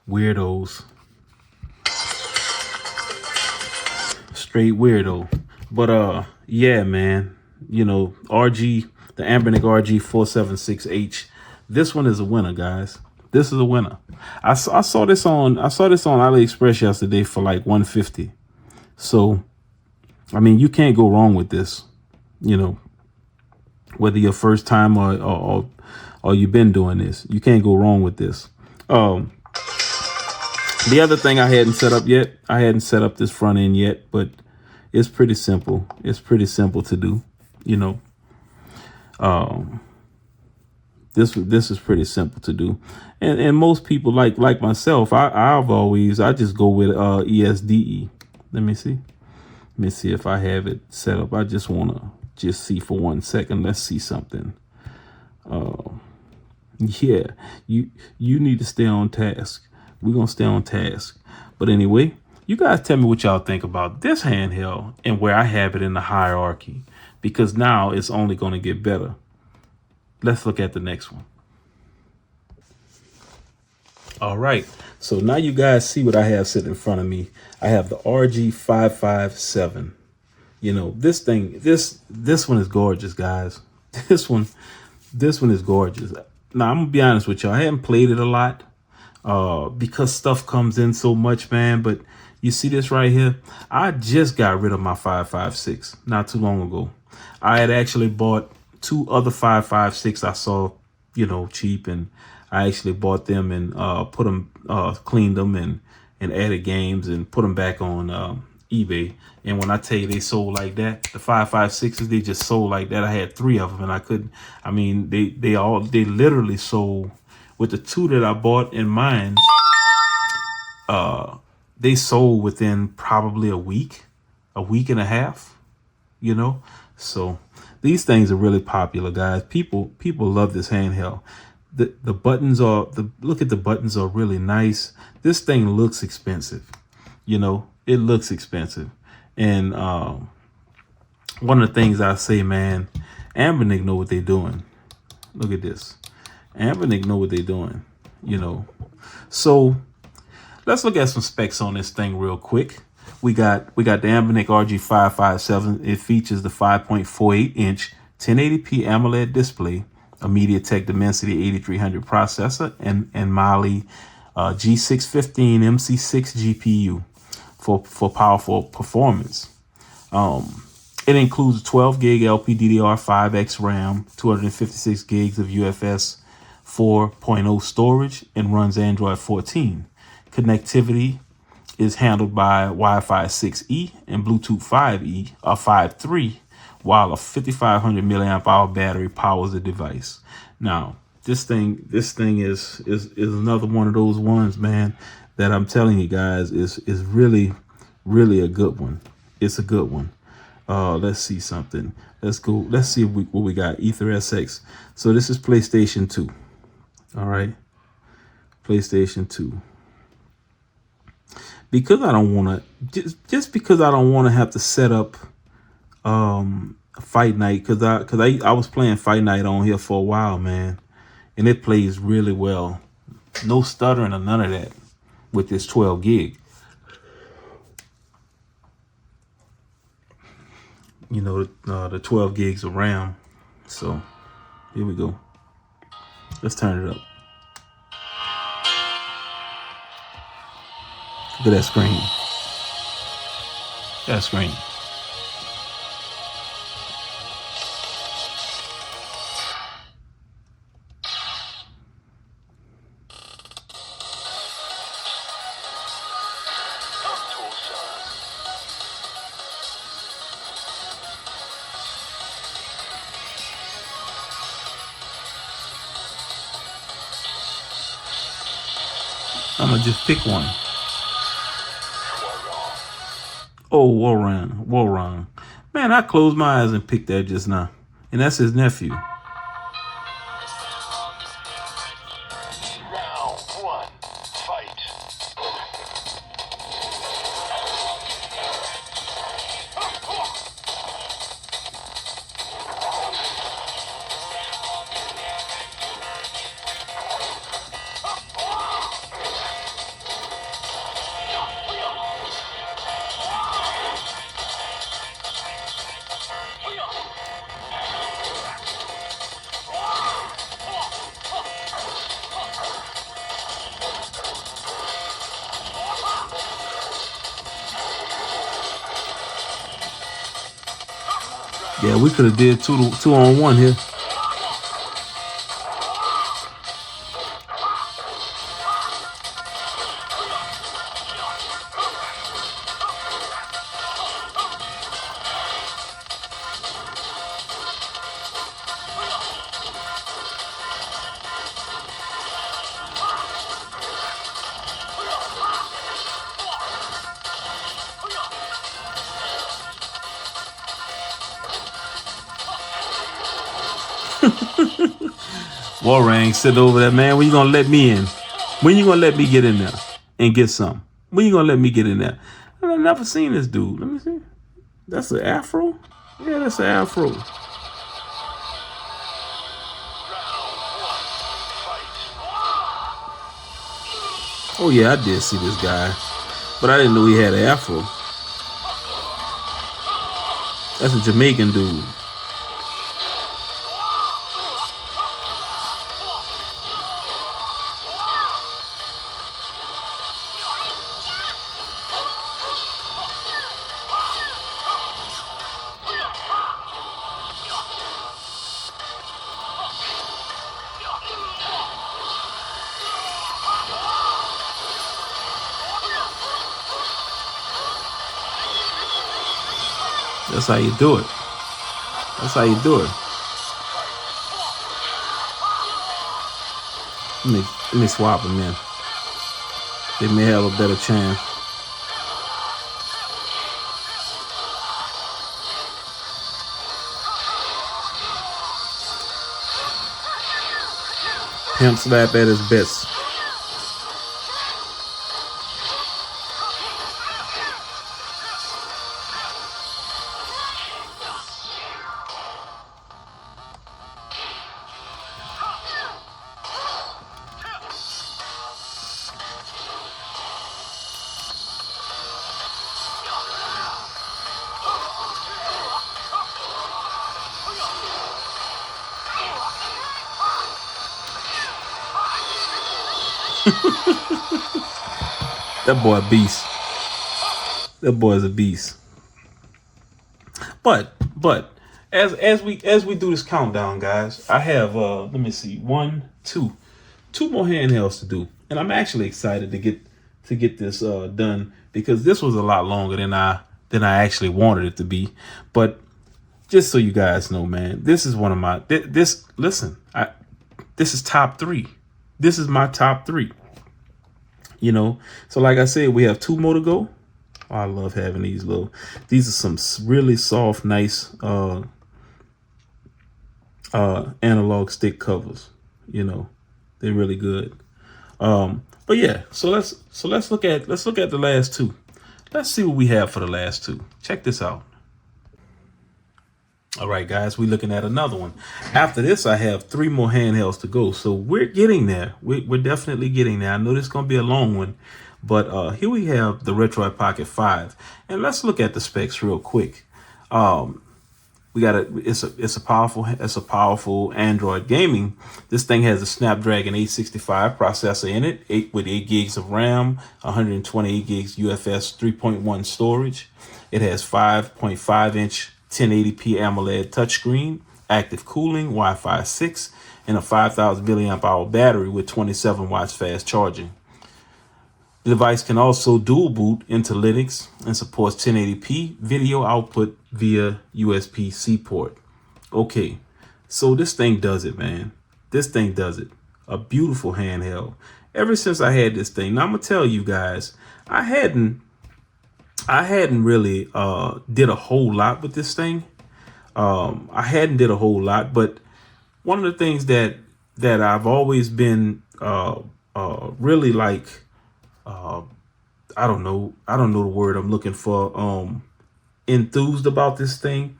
Weirdos. Straight weirdo. But yeah, man. You know, RG, the Ambernic RG476H. This one is a winner, guys. This is a winner. I saw this on AliExpress yesterday for like $150. So I mean, you can't go wrong with this. You know, whether your first time or you've been doing this, you can't go wrong with this. The other thing I hadn't set up yet, I hadn't set up this front end yet, but it's pretty simple. It's pretty simple to do, you know. This is pretty simple to do. And most people like myself, I just go with ESDE. Let me see if I have it set up. I just want to see for 1 second. Let's see something. Yeah, you need to stay on task. We're going to stay on task. But anyway, you guys tell me what y'all think about this handheld and where I have it in the hierarchy, because now it's only going to get better. Let's look at the next one. All right. So now you guys see what I have sitting in front of me. I have the RG557. You know, this thing, this one is gorgeous, guys. This one is gorgeous. Now, I'm going to be honest with y'all. I haven't played it a lot because stuff comes in so much, man. But you see this right here? I just got rid of my 556 not too long ago. I had actually bought 2 other 556 I saw, you know, cheap, and I actually bought them and put them, cleaned them and and added games and put them back on eBay. And when I tell you they sold like that, the 5.56s, they just sold like that. I had 3 of them and I couldn't. I mean, they literally sold with the 2 that I bought in mine. They sold within probably a week and a half. You know, so these things are really popular, guys. People love this handheld. The buttons are look at the buttons are really nice. This thing looks expensive. You know, it looks expensive. And one of the things I say, man, Ambernick know what they're doing. Look at this. Ambernick know what they're doing. You know, so let's look at some specs on this thing real quick. We got the Ambernick RG557. It features the 5.48 inch 1080p AMOLED display, a MediaTek Dimensity 8300 processor, and Mali G615 MC6 GPU for powerful performance. It includes 12 gig LPDDR5X RAM, 256 gigs of UFS 4.0 storage, and runs Android 14. Connectivity is handled by Wi-Fi 6E and Bluetooth 5E or 5.3, while a 5,500 milliamp hour battery powers the device. Now, this thing is another one of those ones, man, that I'm telling you guys is really a good one. It's a good one. Let's see something. Let's go. Let's see what we got. Ether SX. So this is PlayStation 2. All right, PlayStation 2. Because I don't want to, just because I don't want to have to set up Fight Night, because I was playing Fight Night on here for a while, man, and it plays really well. No stuttering or none of that with this 12 gig. You know, the 12 gigs of RAM. So here we go. Let's turn it up. Look at that screen. That screen. I'm gonna just pick one. Oh, Warrun. Man, I closed my eyes and picked that just now. And that's his nephew. Round 1, fight. Yeah, we could have did two on one here. Warang sitting over there, man. When you gonna let me in? When you gonna let me get in there and get some? When you gonna let me get in there? I've never seen this dude. Let me see. That's an afro? Yeah, that's an afro. Oh yeah, I did see this guy, but I didn't know he had an afro. That's a Jamaican dude. That's how you do it. That's how you do it. Let me swap them in. They may have a better chance. Pimp slap at his best. That boy a beast. That boy is a beast. But as we do this countdown, guys, I have let me see, two more handhelds to do, and I'm actually excited to get this done because this was a lot longer than I actually wanted it to be. But just so you guys know, man, this is one of my this. Listen, this is top three. This is my top three. You know, so like I said, we have two more to go. Oh, I love having these little. These are some really soft, nice analog stick covers. You know, they're really good. But yeah, so let's look at the last two. Let's see what we have for the last two. Check this out. All right, guys, we're looking at another one. After this, I have three more handhelds to go. So we're getting there. We're definitely getting there. I know this is going to be a long one, but here we have the Retroid Pocket 5. And let's look at the specs real quick. We got it's a powerful Android gaming. This thing has a Snapdragon 865 processor in it, with 8 gigs of RAM, 128 gigs UFS 3.1 storage. It has 5.5 inch 1080p AMOLED touchscreen, active cooling, Wi-Fi 6, and a 5,000 milliamp hour battery with 27 watts fast charging. The device can also dual boot into Linux and supports 1080p video output via USB-C port. Okay, so this thing does it, man. This thing does it. A beautiful handheld. Ever since I had this thing, now I'm gonna tell you guys, I hadn't really did a whole lot with this thing. I hadn't did a whole lot, but one of the things that I've always been really like, I don't know the word I'm looking for, enthused about this thing,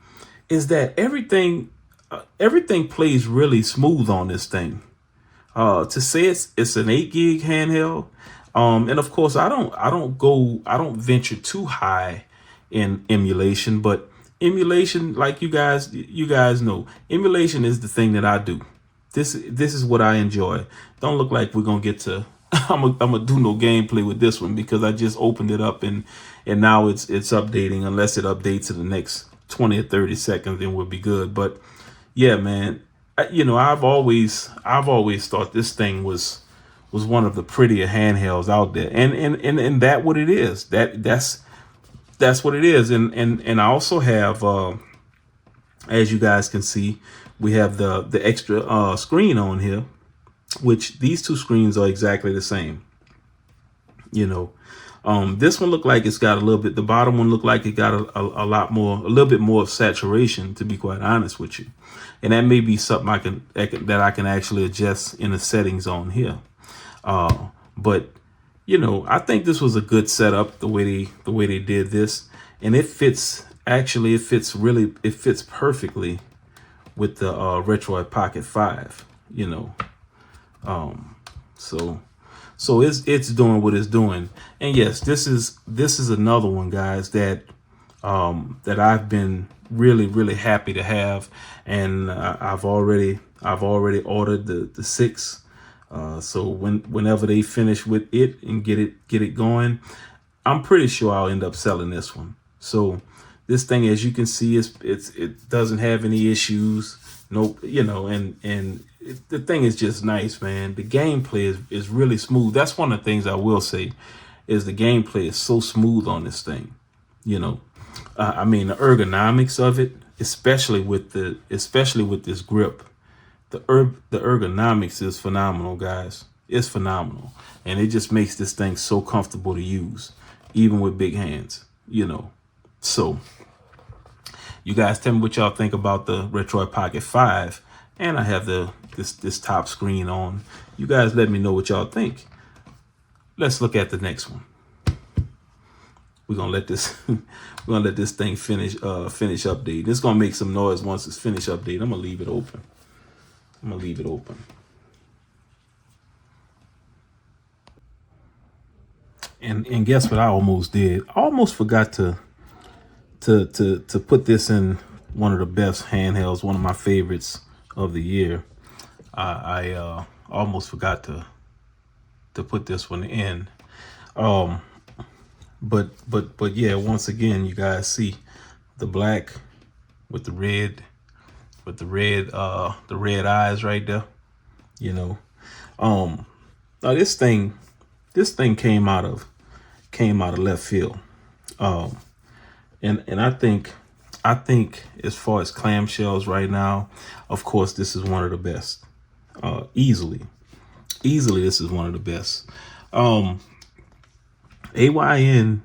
is that everything plays really smooth on this thing. To say it's an 8 gig handheld, and of course I don't venture too high in emulation, but emulation, like you guys know, emulation is the thing that I do. This is what I enjoy. Don't look like we're gonna get to I'm gonna do no gameplay with this one because I just opened it up and now it's updating. Unless it updates in the next 20 or 30 seconds, then we'll be good. But yeah, man, I've always thought this thing was one of the prettier handhelds out there, and that what it is. That's what it is. And I also have, as you guys can see, we have the extra screen on here, which these two screens are exactly the same. This one looked like it's got a little bit, the bottom one looked like it got a little bit more of saturation, to be quite honest with you. And that may be something I can actually adjust in the settings on here. But I think this was a good setup, the way they did this, and it fits perfectly with the Retroid Pocket 5. So it's doing what it's doing. And yes, this is another one, guys, that I've been really happy to have, and I've already ordered the 6. So whenever they finish with it and get it going, I'm pretty sure I'll end up selling this one. So this thing, as you can see, it doesn't have any issues. Nope. The thing is just nice, man. The gameplay is really smooth. That's one of the things I will say, is the gameplay is so smooth on this thing. I mean, the ergonomics of it, especially with this grip, the ergonomics is phenomenal, guys. It's phenomenal, and it just makes this thing so comfortable to use, even with big hands. So you guys tell me what y'all think about the Retroid Pocket 5, and I have this top screen on. You guys let me know what y'all think. Let's look at the next one. We're gonna let this thing finish update. It's gonna make some noise once it's finished update. I'm gonna leave it open. And guess what I almost did? I almost forgot to put this in one of the best handhelds, one of my favorites of the year. I almost forgot to put this one in. But yeah, once again, you guys see the black with the red eyes right there. Now this thing came out of left field. And I think as far as clamshells right now, of course, this is one of the best. Easily, this is one of the best. AYN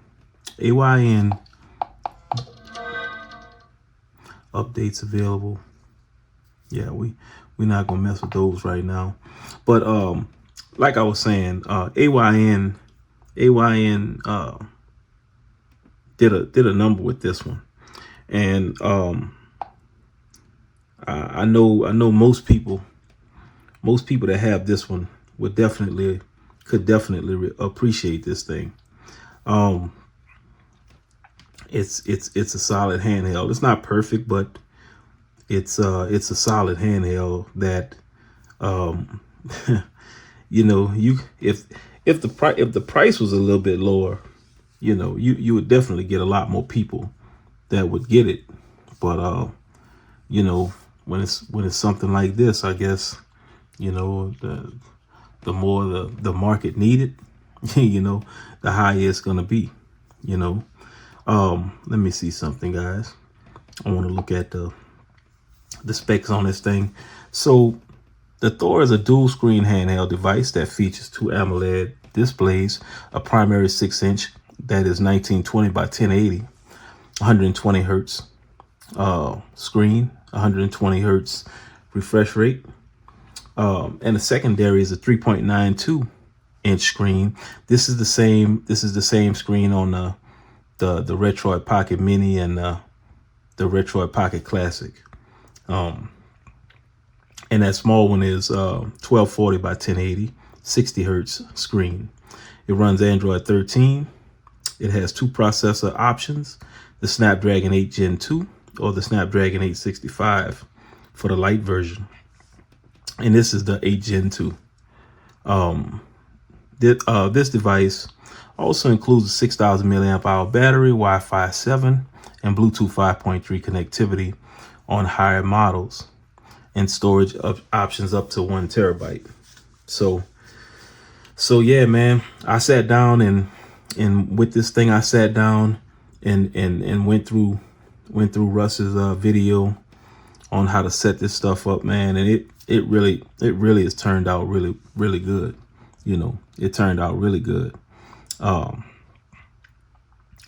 updates available. Yeah, we're not gonna mess with those right now. But like I was saying, AYN did a number with this one, and I know most people that have this one could definitely appreciate this thing. It's a solid handheld. It's not perfect, but it's a solid handheld that if the price was a little bit lower, you would definitely get a lot more people that would get it. But when it's something like this, I guess the more the market needed, the higher it's gonna be. Let me see something, guys. I want to look at the specs on this thing. So the Thor is a dual screen handheld device that features two AMOLED displays, a primary 6-inch that is 1920 by 1080, 120 hertz screen, 120 hertz refresh rate, and the secondary is a 3.92 inch screen. This is the same screen on the Retroid Pocket Mini and the Retroid Pocket Classic. And that small one is 1240 by 1080, 60 hertz screen. It runs Android 13. It has two processor options, the Snapdragon 8 Gen 2 or the Snapdragon 865 for the light version. And this is the 8 Gen 2. This device also includes a 6,000 milliamp hour battery, Wi-Fi 7, and Bluetooth 5.3 connectivity on higher models, and storage options up to 1 terabyte. So yeah, man, I sat down and with this thing, I sat down and went through Russ's video on how to set this stuff up, man, and it really has turned out really good. It turned out really good. And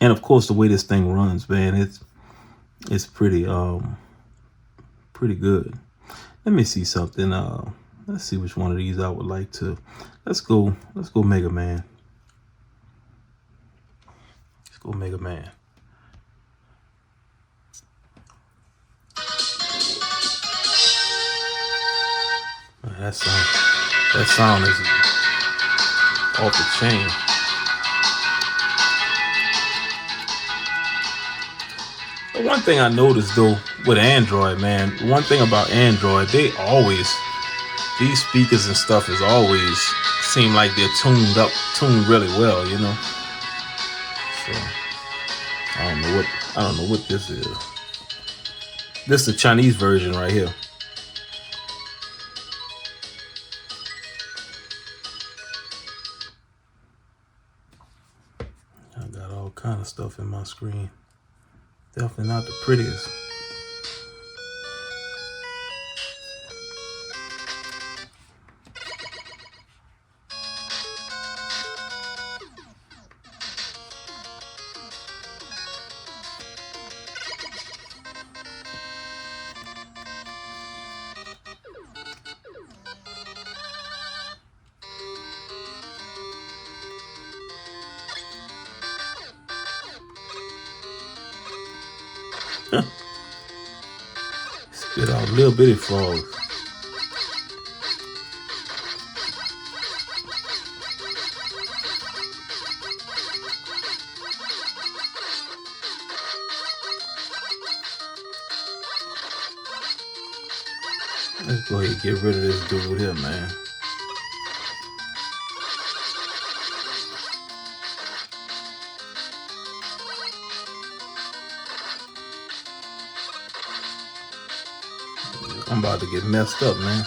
of course, the way this thing runs, man, it's pretty good. Let me see something. Let's see which one of these I would like to. Let's go Mega Man. Let's go Mega Man. That sound is off the chain. One thing I noticed though with Android, man, one thing about Android, these speakers and stuff is always seem like they're tuned really well, So I don't know what this is. This is the Chinese version right here. I got all kind of stuff in my screen Definitely not the prettiest. Spit out little bitty frogs. Let's go ahead and get rid of this dude here, man. I'm about to get messed up, man.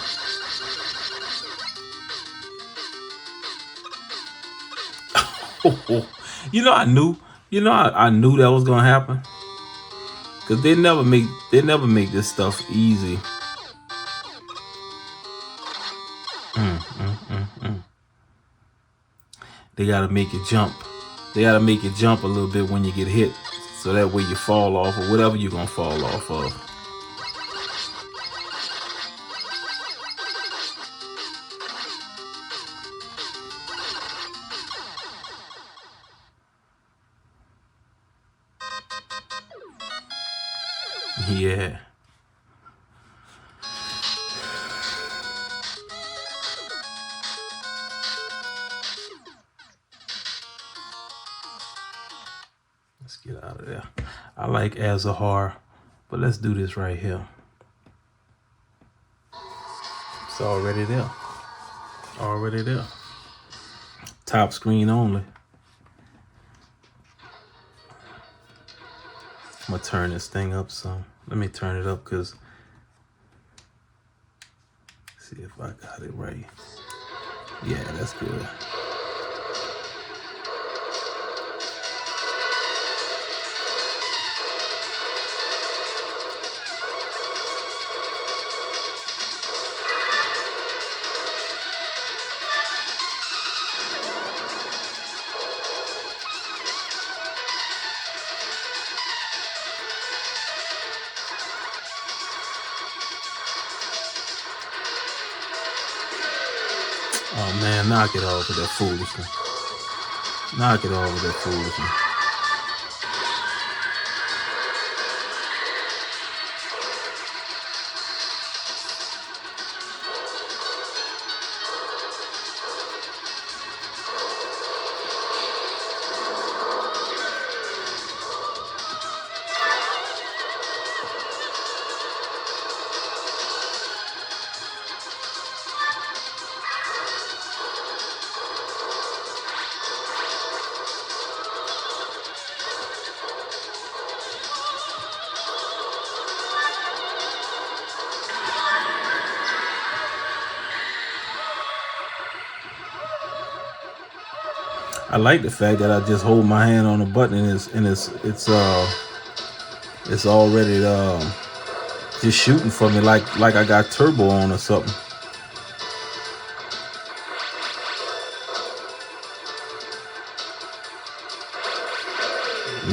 You know, I knew. You know, I knew that was gonna happen. Cause they never make this stuff easy. They gotta make you jump. They gotta make you jump a little bit when you get hit, so that way you fall off or whatever you're gonna fall off of. Yeah. Let's get out of there. I like Azahar, but let's do this right here. It's already there. Already there. Top screen only. I'm gonna turn this thing up some. Let me turn it up because see if I got it right. Yeah, that's good. Oh man, knock it off with that foolishness. Knock it off with that foolishness. I like the fact that I just hold my hand on the button and it's already just shooting for me like I got turbo on or something.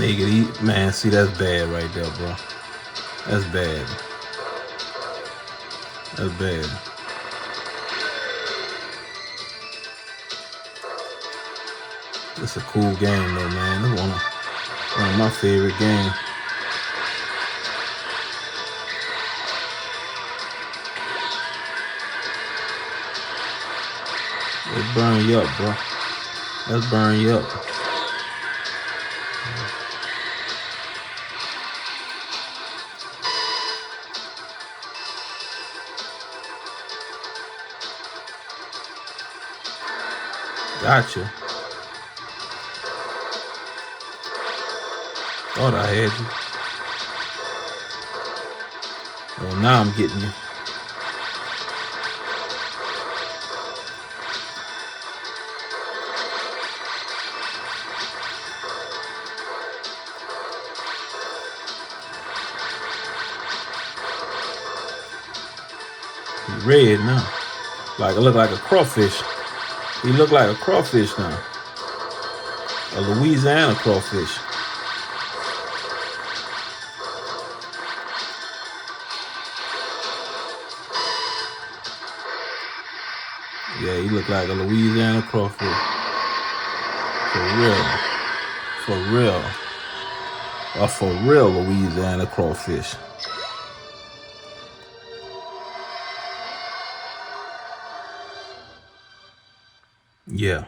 Make it eat, man. See, that's bad right there, bro. That's bad. That's bad. It's a cool game though, man. It's one of my favorite games. Let's burn you up, bro. Let's burn you up. Gotcha. Thought I had you. Well, now I'm getting you. red now. Like it look like a crawfish. He look like a crawfish now. A Louisiana crawfish. Yeah, he look like a Louisiana crawfish. For real. For real. A for real Louisiana crawfish. Yeah.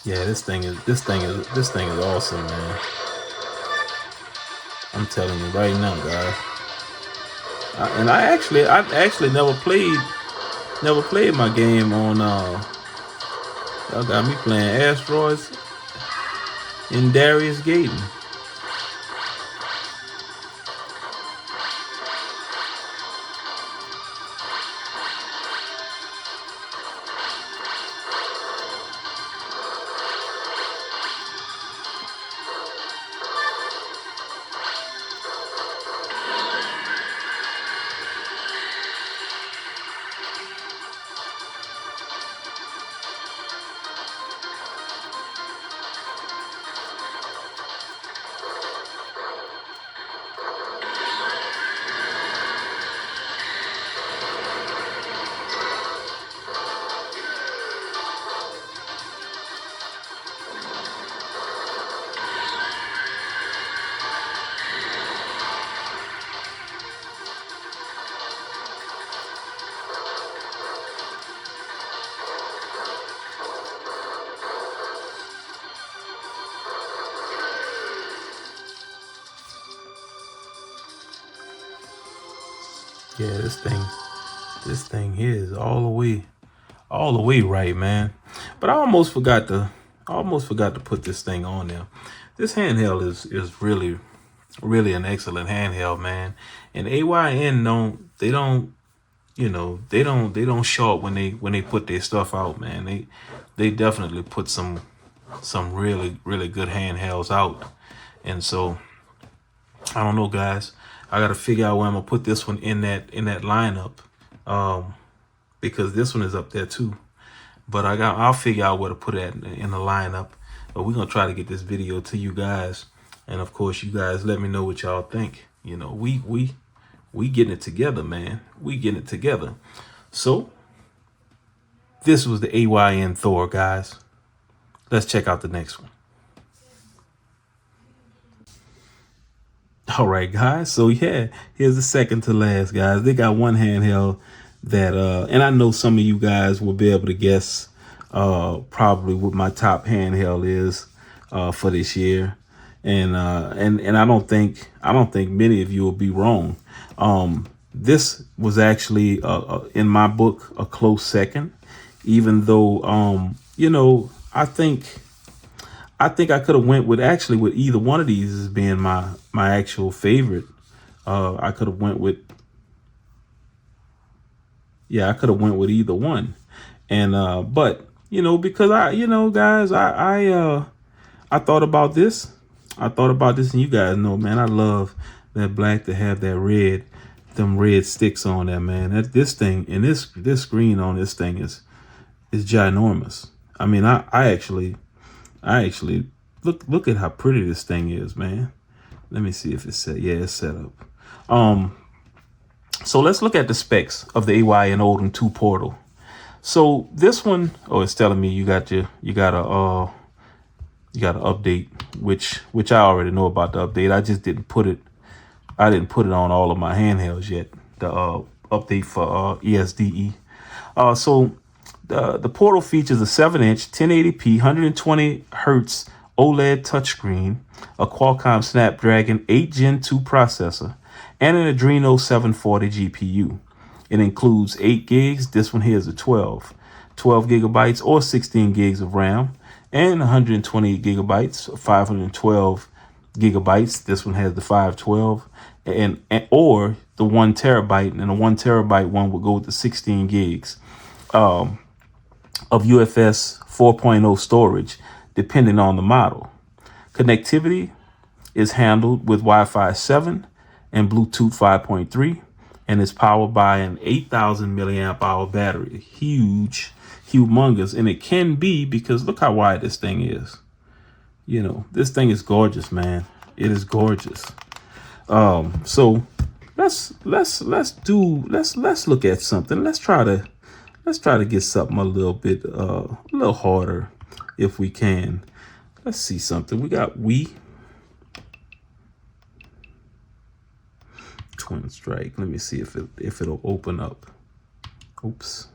Yeah, this thing is awesome, man. I'm telling you right now, guys. I actually never played my game on y'all got me playing Asteroids in Darius Gaten. Yeah, this thing here is all the way right, man. But I almost forgot to put this thing on there. This handheld is really an excellent handheld, man. And AYN they don't show up when they put their stuff out, man. They definitely put some really good handhelds out. And so I don't know, guys. I gotta figure out where I'm gonna put this one in that lineup, because this one is up there too. But I'll figure out where to put it in the lineup. But we're gonna try to get this video to you guys, and of course, you guys let me know what y'all think. We getting it together, man. We getting it together. So this was the AYN Thor, guys. Let's check out the next one. All right, guys. So yeah, here's the second to last, guys. They got one handheld that and I know some of you guys will be able to guess probably what my top handheld is for this year. And I don't think many of you will be wrong. This was actually in my book a close second, even though I could have went with either one of these as being my actual favorite. I could have went with either one, and but because guys, I thought about this. And you guys know, man, I love that black to have that red, them red sticks on there, man. That this thing and this screen on this thing is ginormous. I mean, I actually look at how pretty this thing is, man. Let me see if it's set. Yeah, it's set up. So let's look at the specs of the AYN Odin 2 Portal. So this one, it's telling me you got a update, which I already know about the update. I just didn't put it. I didn't put it on all of my handhelds yet. The update for ESDE. So the Portal features a 7-inch 1080p 120 hertz OLED touchscreen, a Qualcomm Snapdragon 8 Gen 2 processor, and an Adreno 740 GPU. It includes 8 gigs. This one here is a 12 gigabytes or 16 gigs of RAM, and 128 gigabytes, 512 gigabytes. This one has the 512, and or the 1 terabyte, and the 1 terabyte one will go with the 16 gigs of UFS 4.0 storage, depending on the model. Connectivity, It's handled with Wi-Fi 7 and Bluetooth 5.3, and it's powered by an 8,000 milliamp hour battery. Huge, humongous, and it can be, because look how wide this thing is. You know, this thing is gorgeous, man. It is gorgeous. So let's look at something. Let's try to get something a little harder if we can. Let's see something. We got Twin Strike. Let me see if it'll open up. Oops.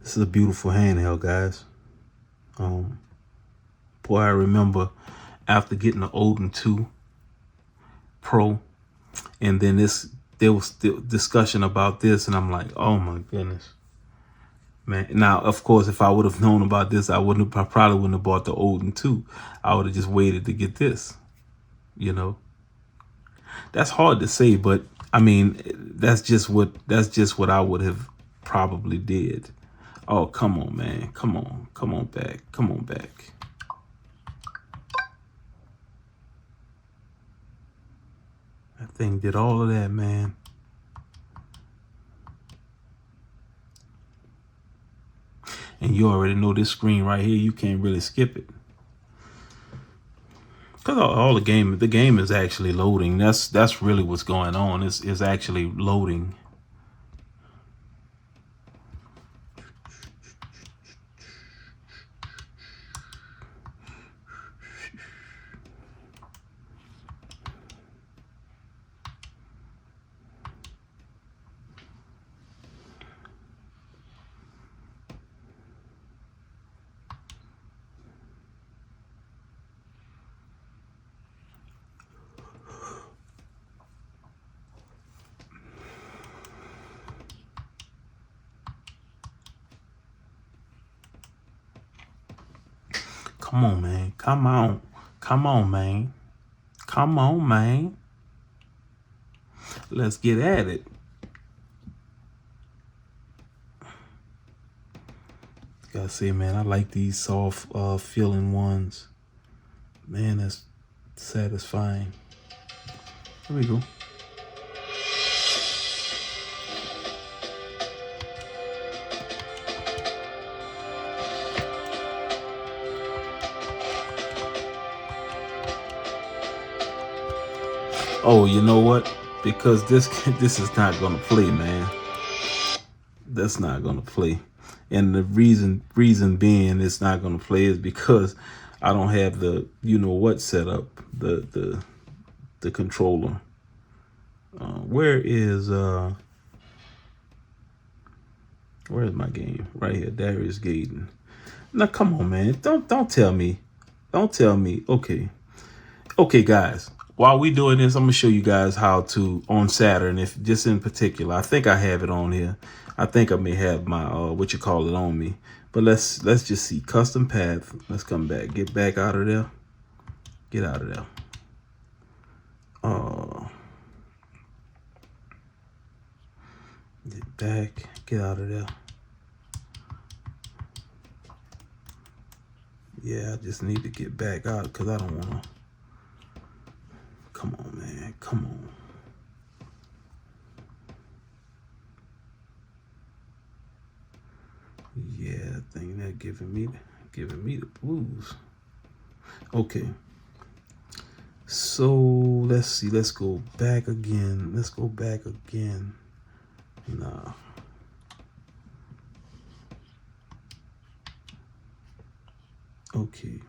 This is a beautiful handheld, guys. Boy, I remember after getting the Odin 2 Pro, and then there was still discussion about this, and I'm like, oh my goodness, man. Now, of course, if I would have known about this, I probably wouldn't have bought the Odin 2. I would have just waited to get this. You know, that's hard to say, but I mean, that's just what I would have probably did. Oh, come on, man. Come on back. That thing did all of that, man. And you already know this screen right here, you can't really skip it. Because all the game is actually loading. That's really what's going on. It's actually loading. Come on, man. Come on, man. Come on, man. Let's get at it. Gotta say, man, I like these soft feeling ones. Man, that's satisfying. Here we go. Oh, you know what? Because this is not gonna play, man. That's not gonna play. And the reason being it's not gonna play is because I don't have the what set up, the controller. Where's my game? Right here, Darius Gaden. Now come on, man. Don't tell me. Okay, guys. While we doing this, I'm gonna show you guys how to on Saturn. If just in particular, I think I have it on here. I think I may have my on me. But let's just see custom path. Let's come back. Get back out of there. Get out of there. Get back. Get out of there. Yeah, I just need to get back out because I don't want to. Come on, man. Come on. Yeah, that thing that giving me the blues. Okay. So let's see. Let's go back again. Nah. Okay.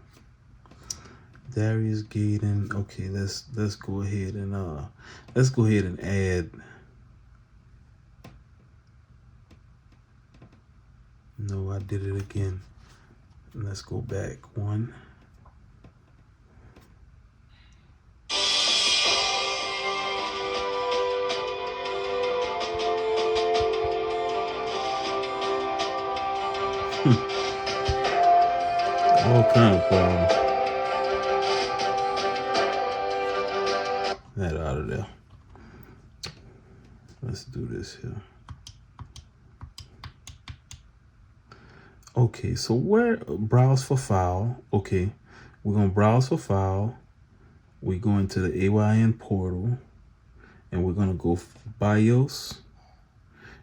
Darius Gaden. Okay, let's go ahead and add. No, I did it again. Let's go back one. All kind of problems. that out of there. Let's do this here. Okay, so where browse for file? Okay, we're gonna browse for file. We go into the AYN portal, and we're gonna go for BIOS,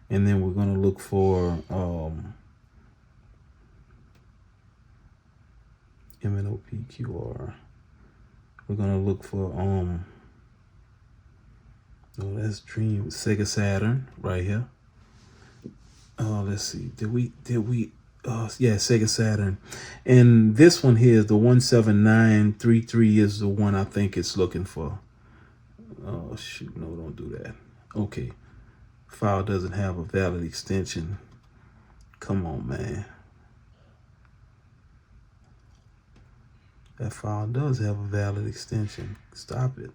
and then we're gonna look for MNOPQR. We're gonna look for oh, that's Dream Sega Saturn right here. Let's see. Did we yeah, Sega Saturn. And this one here is the 17933 is the one I think it's looking for. Oh shoot, no, don't do that. Okay. File doesn't have a valid extension. Come on, man. That file does have a valid extension. Stop it.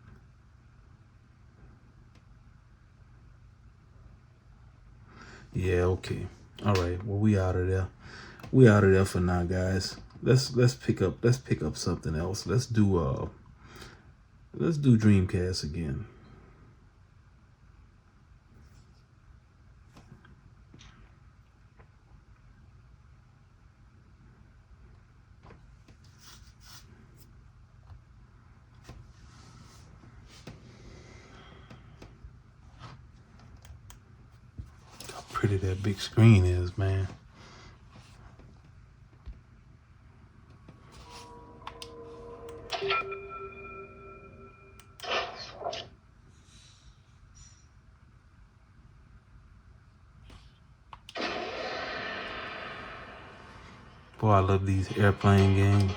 Yeah, okay. All right. Well, we out of there. We out of there for now, guys. Let's pick up something else. Let's do Dreamcast again. How pretty that big screen is, man. Boy, I love these airplane games.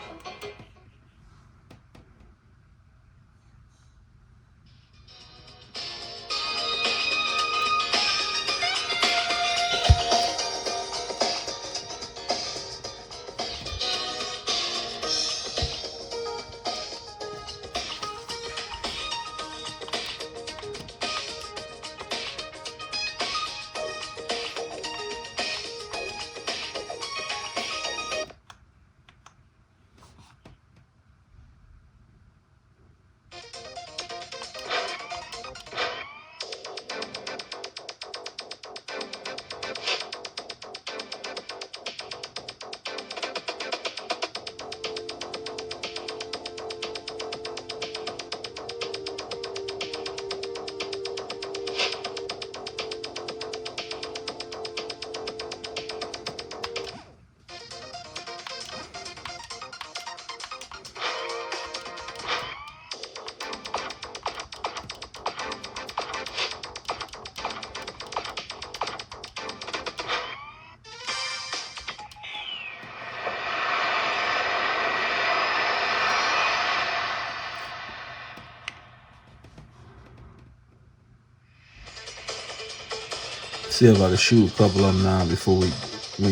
See if I can shoot a couple of them now before we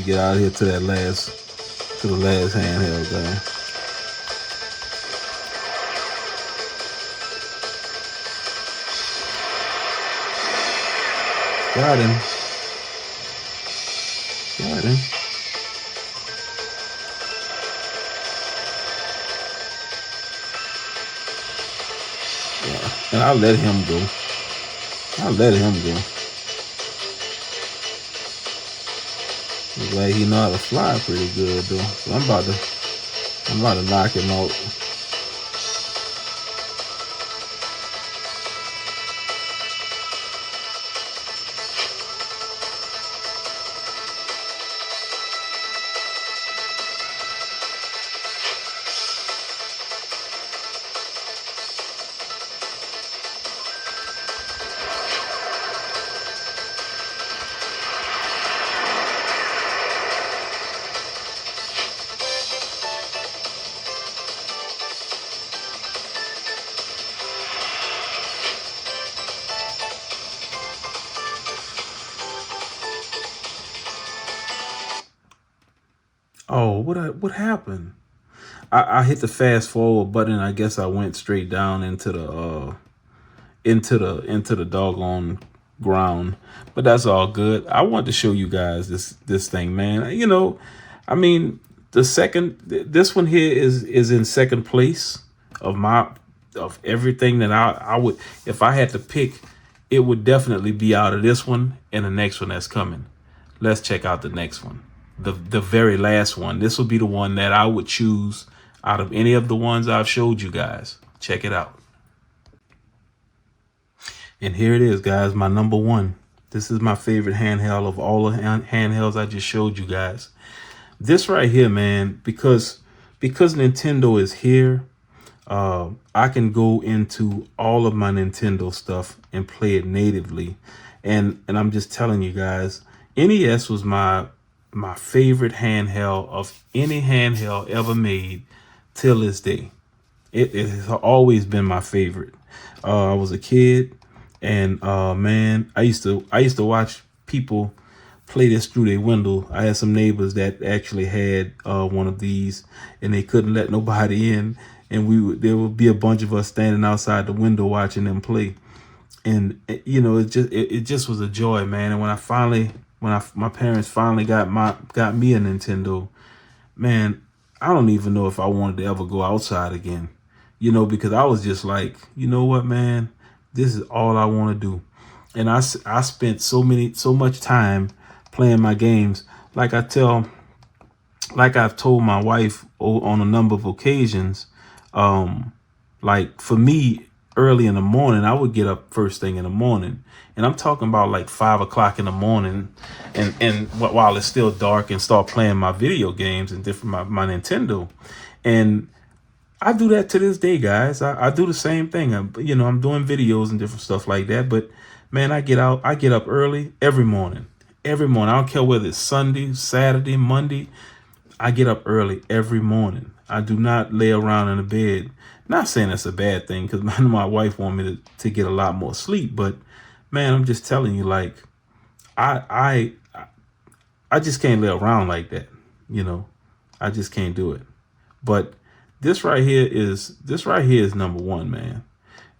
get out of here to the last handheld thing. Got him. Got him. Yeah. And I'll let him go. Looks like he know how to fly pretty good though. So I'm about to knock him out. Oh, what happened? I hit the fast forward button. I guess I went straight down into the doggone ground. But that's all good. I wanted to show you guys this thing, man. You know, I mean, this one here is in second place of my of everything that I would, if I had to pick, it would definitely be out of this one and the next one that's coming. Let's check out the next one. The very last one. This will be the one that I would choose out of any of the ones I've showed you guys. Check it out. And here it is, guys, my number one. This is my favorite handheld of all the handhelds I just showed you guys. This right here, man, because Nintendo is here, I can go into all of my Nintendo stuff and play it natively. And I'm just telling you guys, NES was my favorite handheld of any handheld ever made till this day. It has always been my favorite. I was a kid, and man, I used to watch people play this through their window. I had some neighbors that actually had one of these, and they couldn't let nobody in, and there would be a bunch of us standing outside the window watching them play. And you know, it just was a joy, man. And when my parents finally got me a Nintendo, man, I don't even know if I wanted to ever go outside again, you know, because I was just like, you know what, man, this is all I want to do. And I spent so much time playing my games. Like I've told my wife on a number of occasions, like for me, early in the morning, I would get up first thing in the morning, and I'm talking about like 5 o'clock in the morning, and while it's still dark, and start playing my video games and my Nintendo. And I do that to this day, guys. I do the same thing. I'm doing videos and different stuff like that. But man, I get up early every morning. Every morning. I don't care whether it's Sunday, Saturday, Monday. I get up early every morning. I do not lay around in the bed. Not saying that's a bad thing, because my wife want me to get a lot more sleep. But man, I'm just telling you, like, I just can't lay around like that. You know, I just can't do it. But this right here is number one, man.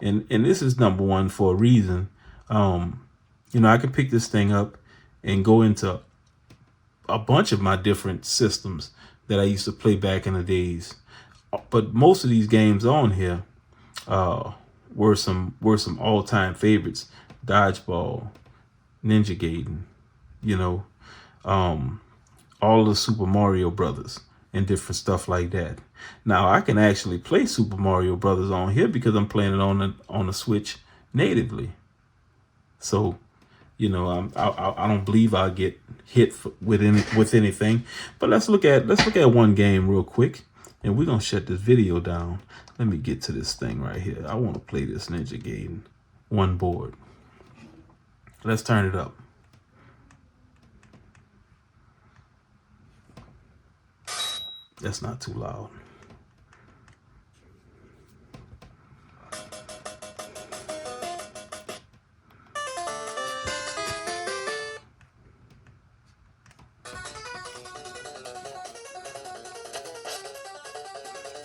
And this is number one for a reason. I can pick this thing up and go into a bunch of my different systems that I used to play back in the days. But most of these games on here were some all-time favorites. Dodgeball, Ninja Gaiden, all the Super Mario Brothers and different stuff like that. Now I can actually play Super Mario Brothers on here because I'm playing it on the Switch natively. So, I don't believe I'll get hit with anything. But let's look at one game real quick, and we're gonna shut this video down. Let me get to this thing right here. I want to play this Ninja Gaiden one board. Let's turn it up. That's not too loud.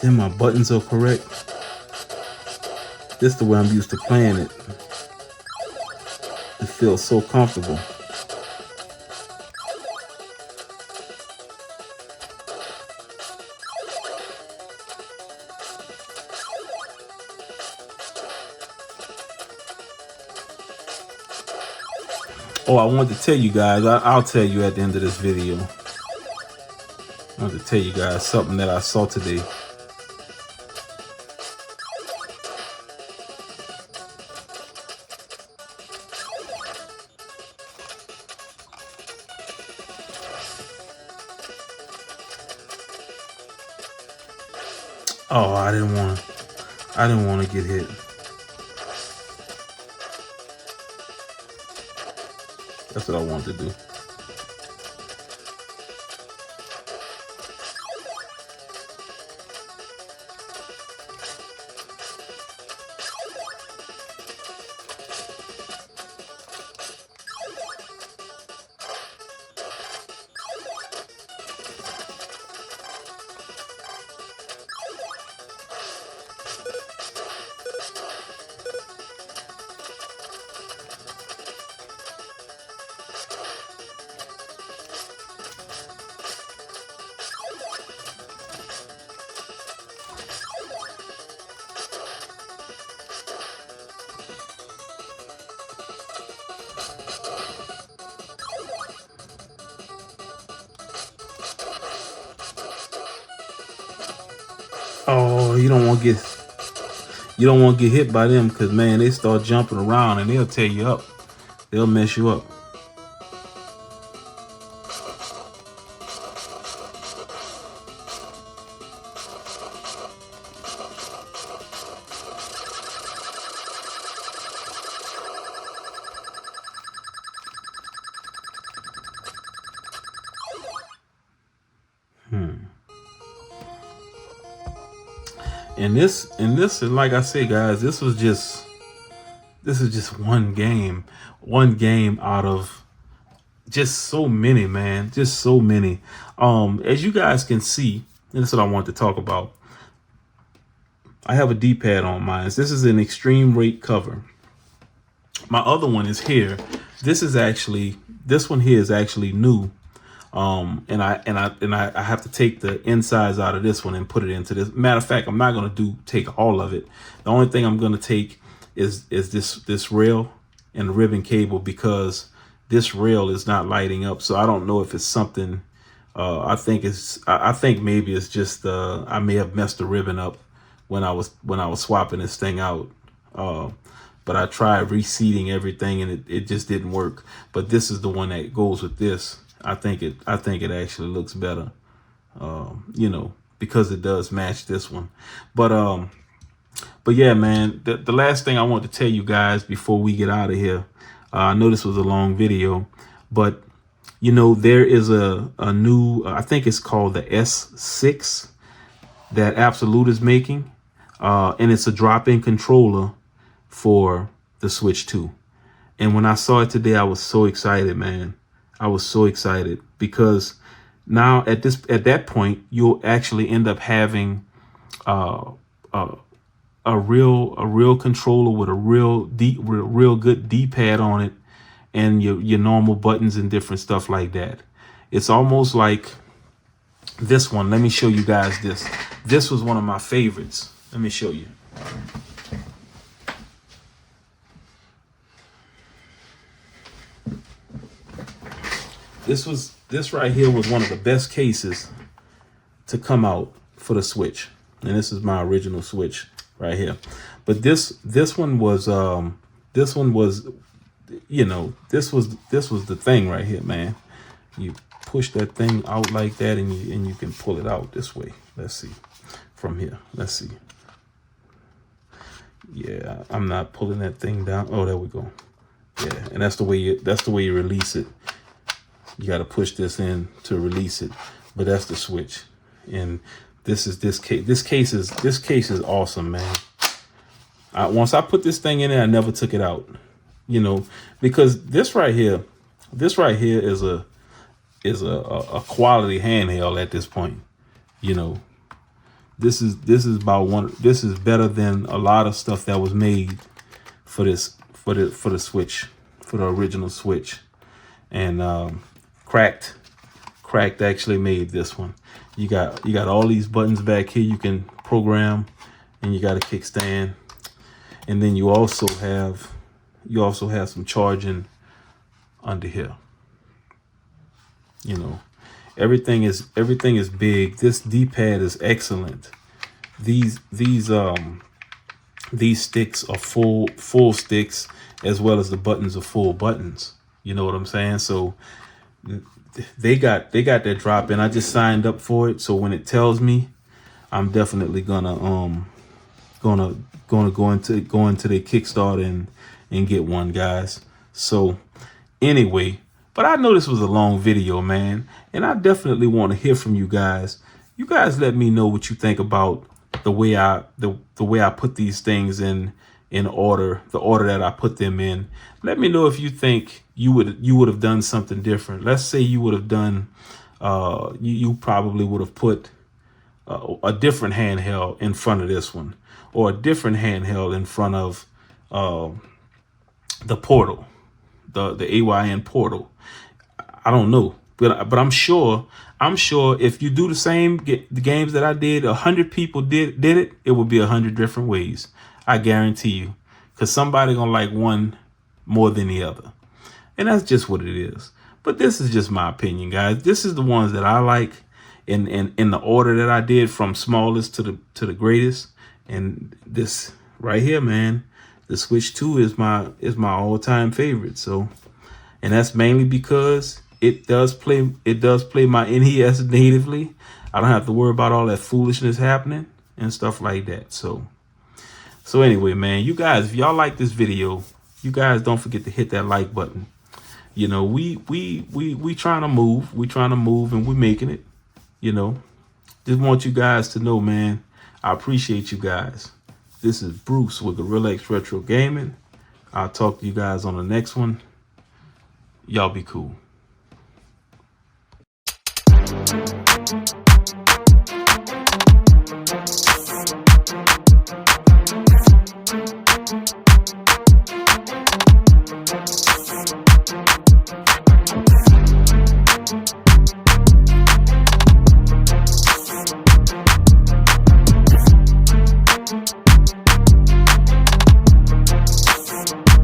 Then my buttons are correct. This is the way I'm used to playing it. It feels so comfortable. Oh, I wanted to tell you guys, I'll tell you at the end of this video. I wanted to tell you guys something that I saw today. Oh, I didn't want to get hit. That's what I wanted to do. Oh, you don't want to get hit by them, because man, they start jumping around and they'll tear you up. They'll mess you up. And like I say, guys, this is just one game out of just so many, man, just so many. As you guys can see, and that's what I want to talk about. I have a D-pad on mine. This is an extreme rate cover. My other one is here. This one here is actually new. And I have to take the insides out of this one and put it into this. Matter of fact, I'm not gonna take all of it. The only thing I'm gonna take is this rail and the ribbon cable, because this rail is not lighting up. So I don't know if it's something. I think maybe it's just I may have messed the ribbon up when I was swapping this thing out. But I tried reseating everything and it just didn't work. But this is the one that goes with this. I think it actually looks better, because it does match this one. But yeah, man, the last thing I want to tell you guys before we get out of here, I know this was a long video, but there is a new, I think it's called the S6 that Absolute is making, and it's a drop-in controller for the Switch 2. And when I saw it today, I was so excited, man. I was so excited, because now at that point, you'll actually end up having a real controller with a real good D-pad on it, and your normal buttons and different stuff like that. It's almost like this one. Let me show you guys this. This was one of my favorites. Let me show you. This right here was one of the best cases to come out for the Switch, and this is my original Switch right here. But this one was the thing right here, man. You push that thing out like that, and you can pull it out this way. Let's see from here. Let's see. Yeah, I'm not pulling that thing down. Oh, there we go. Yeah, and that's the way you release it. You got to push this in to release it, but that's the Switch. And this case. This case is awesome, man. Once I put this thing in there, I never took it out, because this right here is a quality handheld at this point. This is better than a lot of stuff that was made for the Switch, for the original Switch. And Cracked actually made this one. You got all these buttons back here you can program, and you got a kickstand, and then you also have some charging under here. Everything is big. This D-pad is excellent. These sticks are full sticks, as well as the buttons are full buttons. You know what I'm saying? So they got that drop in. I just signed up for it, so when it tells me, I'm definitely gonna go into their Kickstarter and get one, guys. So anyway, but I know this was a long video, man, and I definitely want to hear from you guys. You guys let me know what you think about the way I put these things in order, the order that I put them in. Let me know if you think you would have done something different. Let's say you would have done, you probably would have put a different handheld in front of this one, or a different handheld in front of the Portal, the AYN Portal. I don't know, but I'm sure if you do the same the games that I did, 100 people did it, it would be 100 different ways. I guarantee you, because somebody gonna like one more than the other, and that's just what it is. But this is just my opinion, guys. This is the ones that I like, in the order that I did from smallest to the greatest. And this right here, man, the Switch 2 is my all-time favorite. So, and that's mainly because it does play my NES natively. I don't have to worry about all that foolishness happening and stuff like that. So anyway, man, you guys, if y'all like this video, you guys don't forget to hit that like button. You know, we trying to move. We trying to move, and we're making it. You know, just want you guys to know, man, I appreciate you guys. This is Bruce with Gorilla X Retro Gaming. I'll talk to you guys on the next one. Y'all be cool.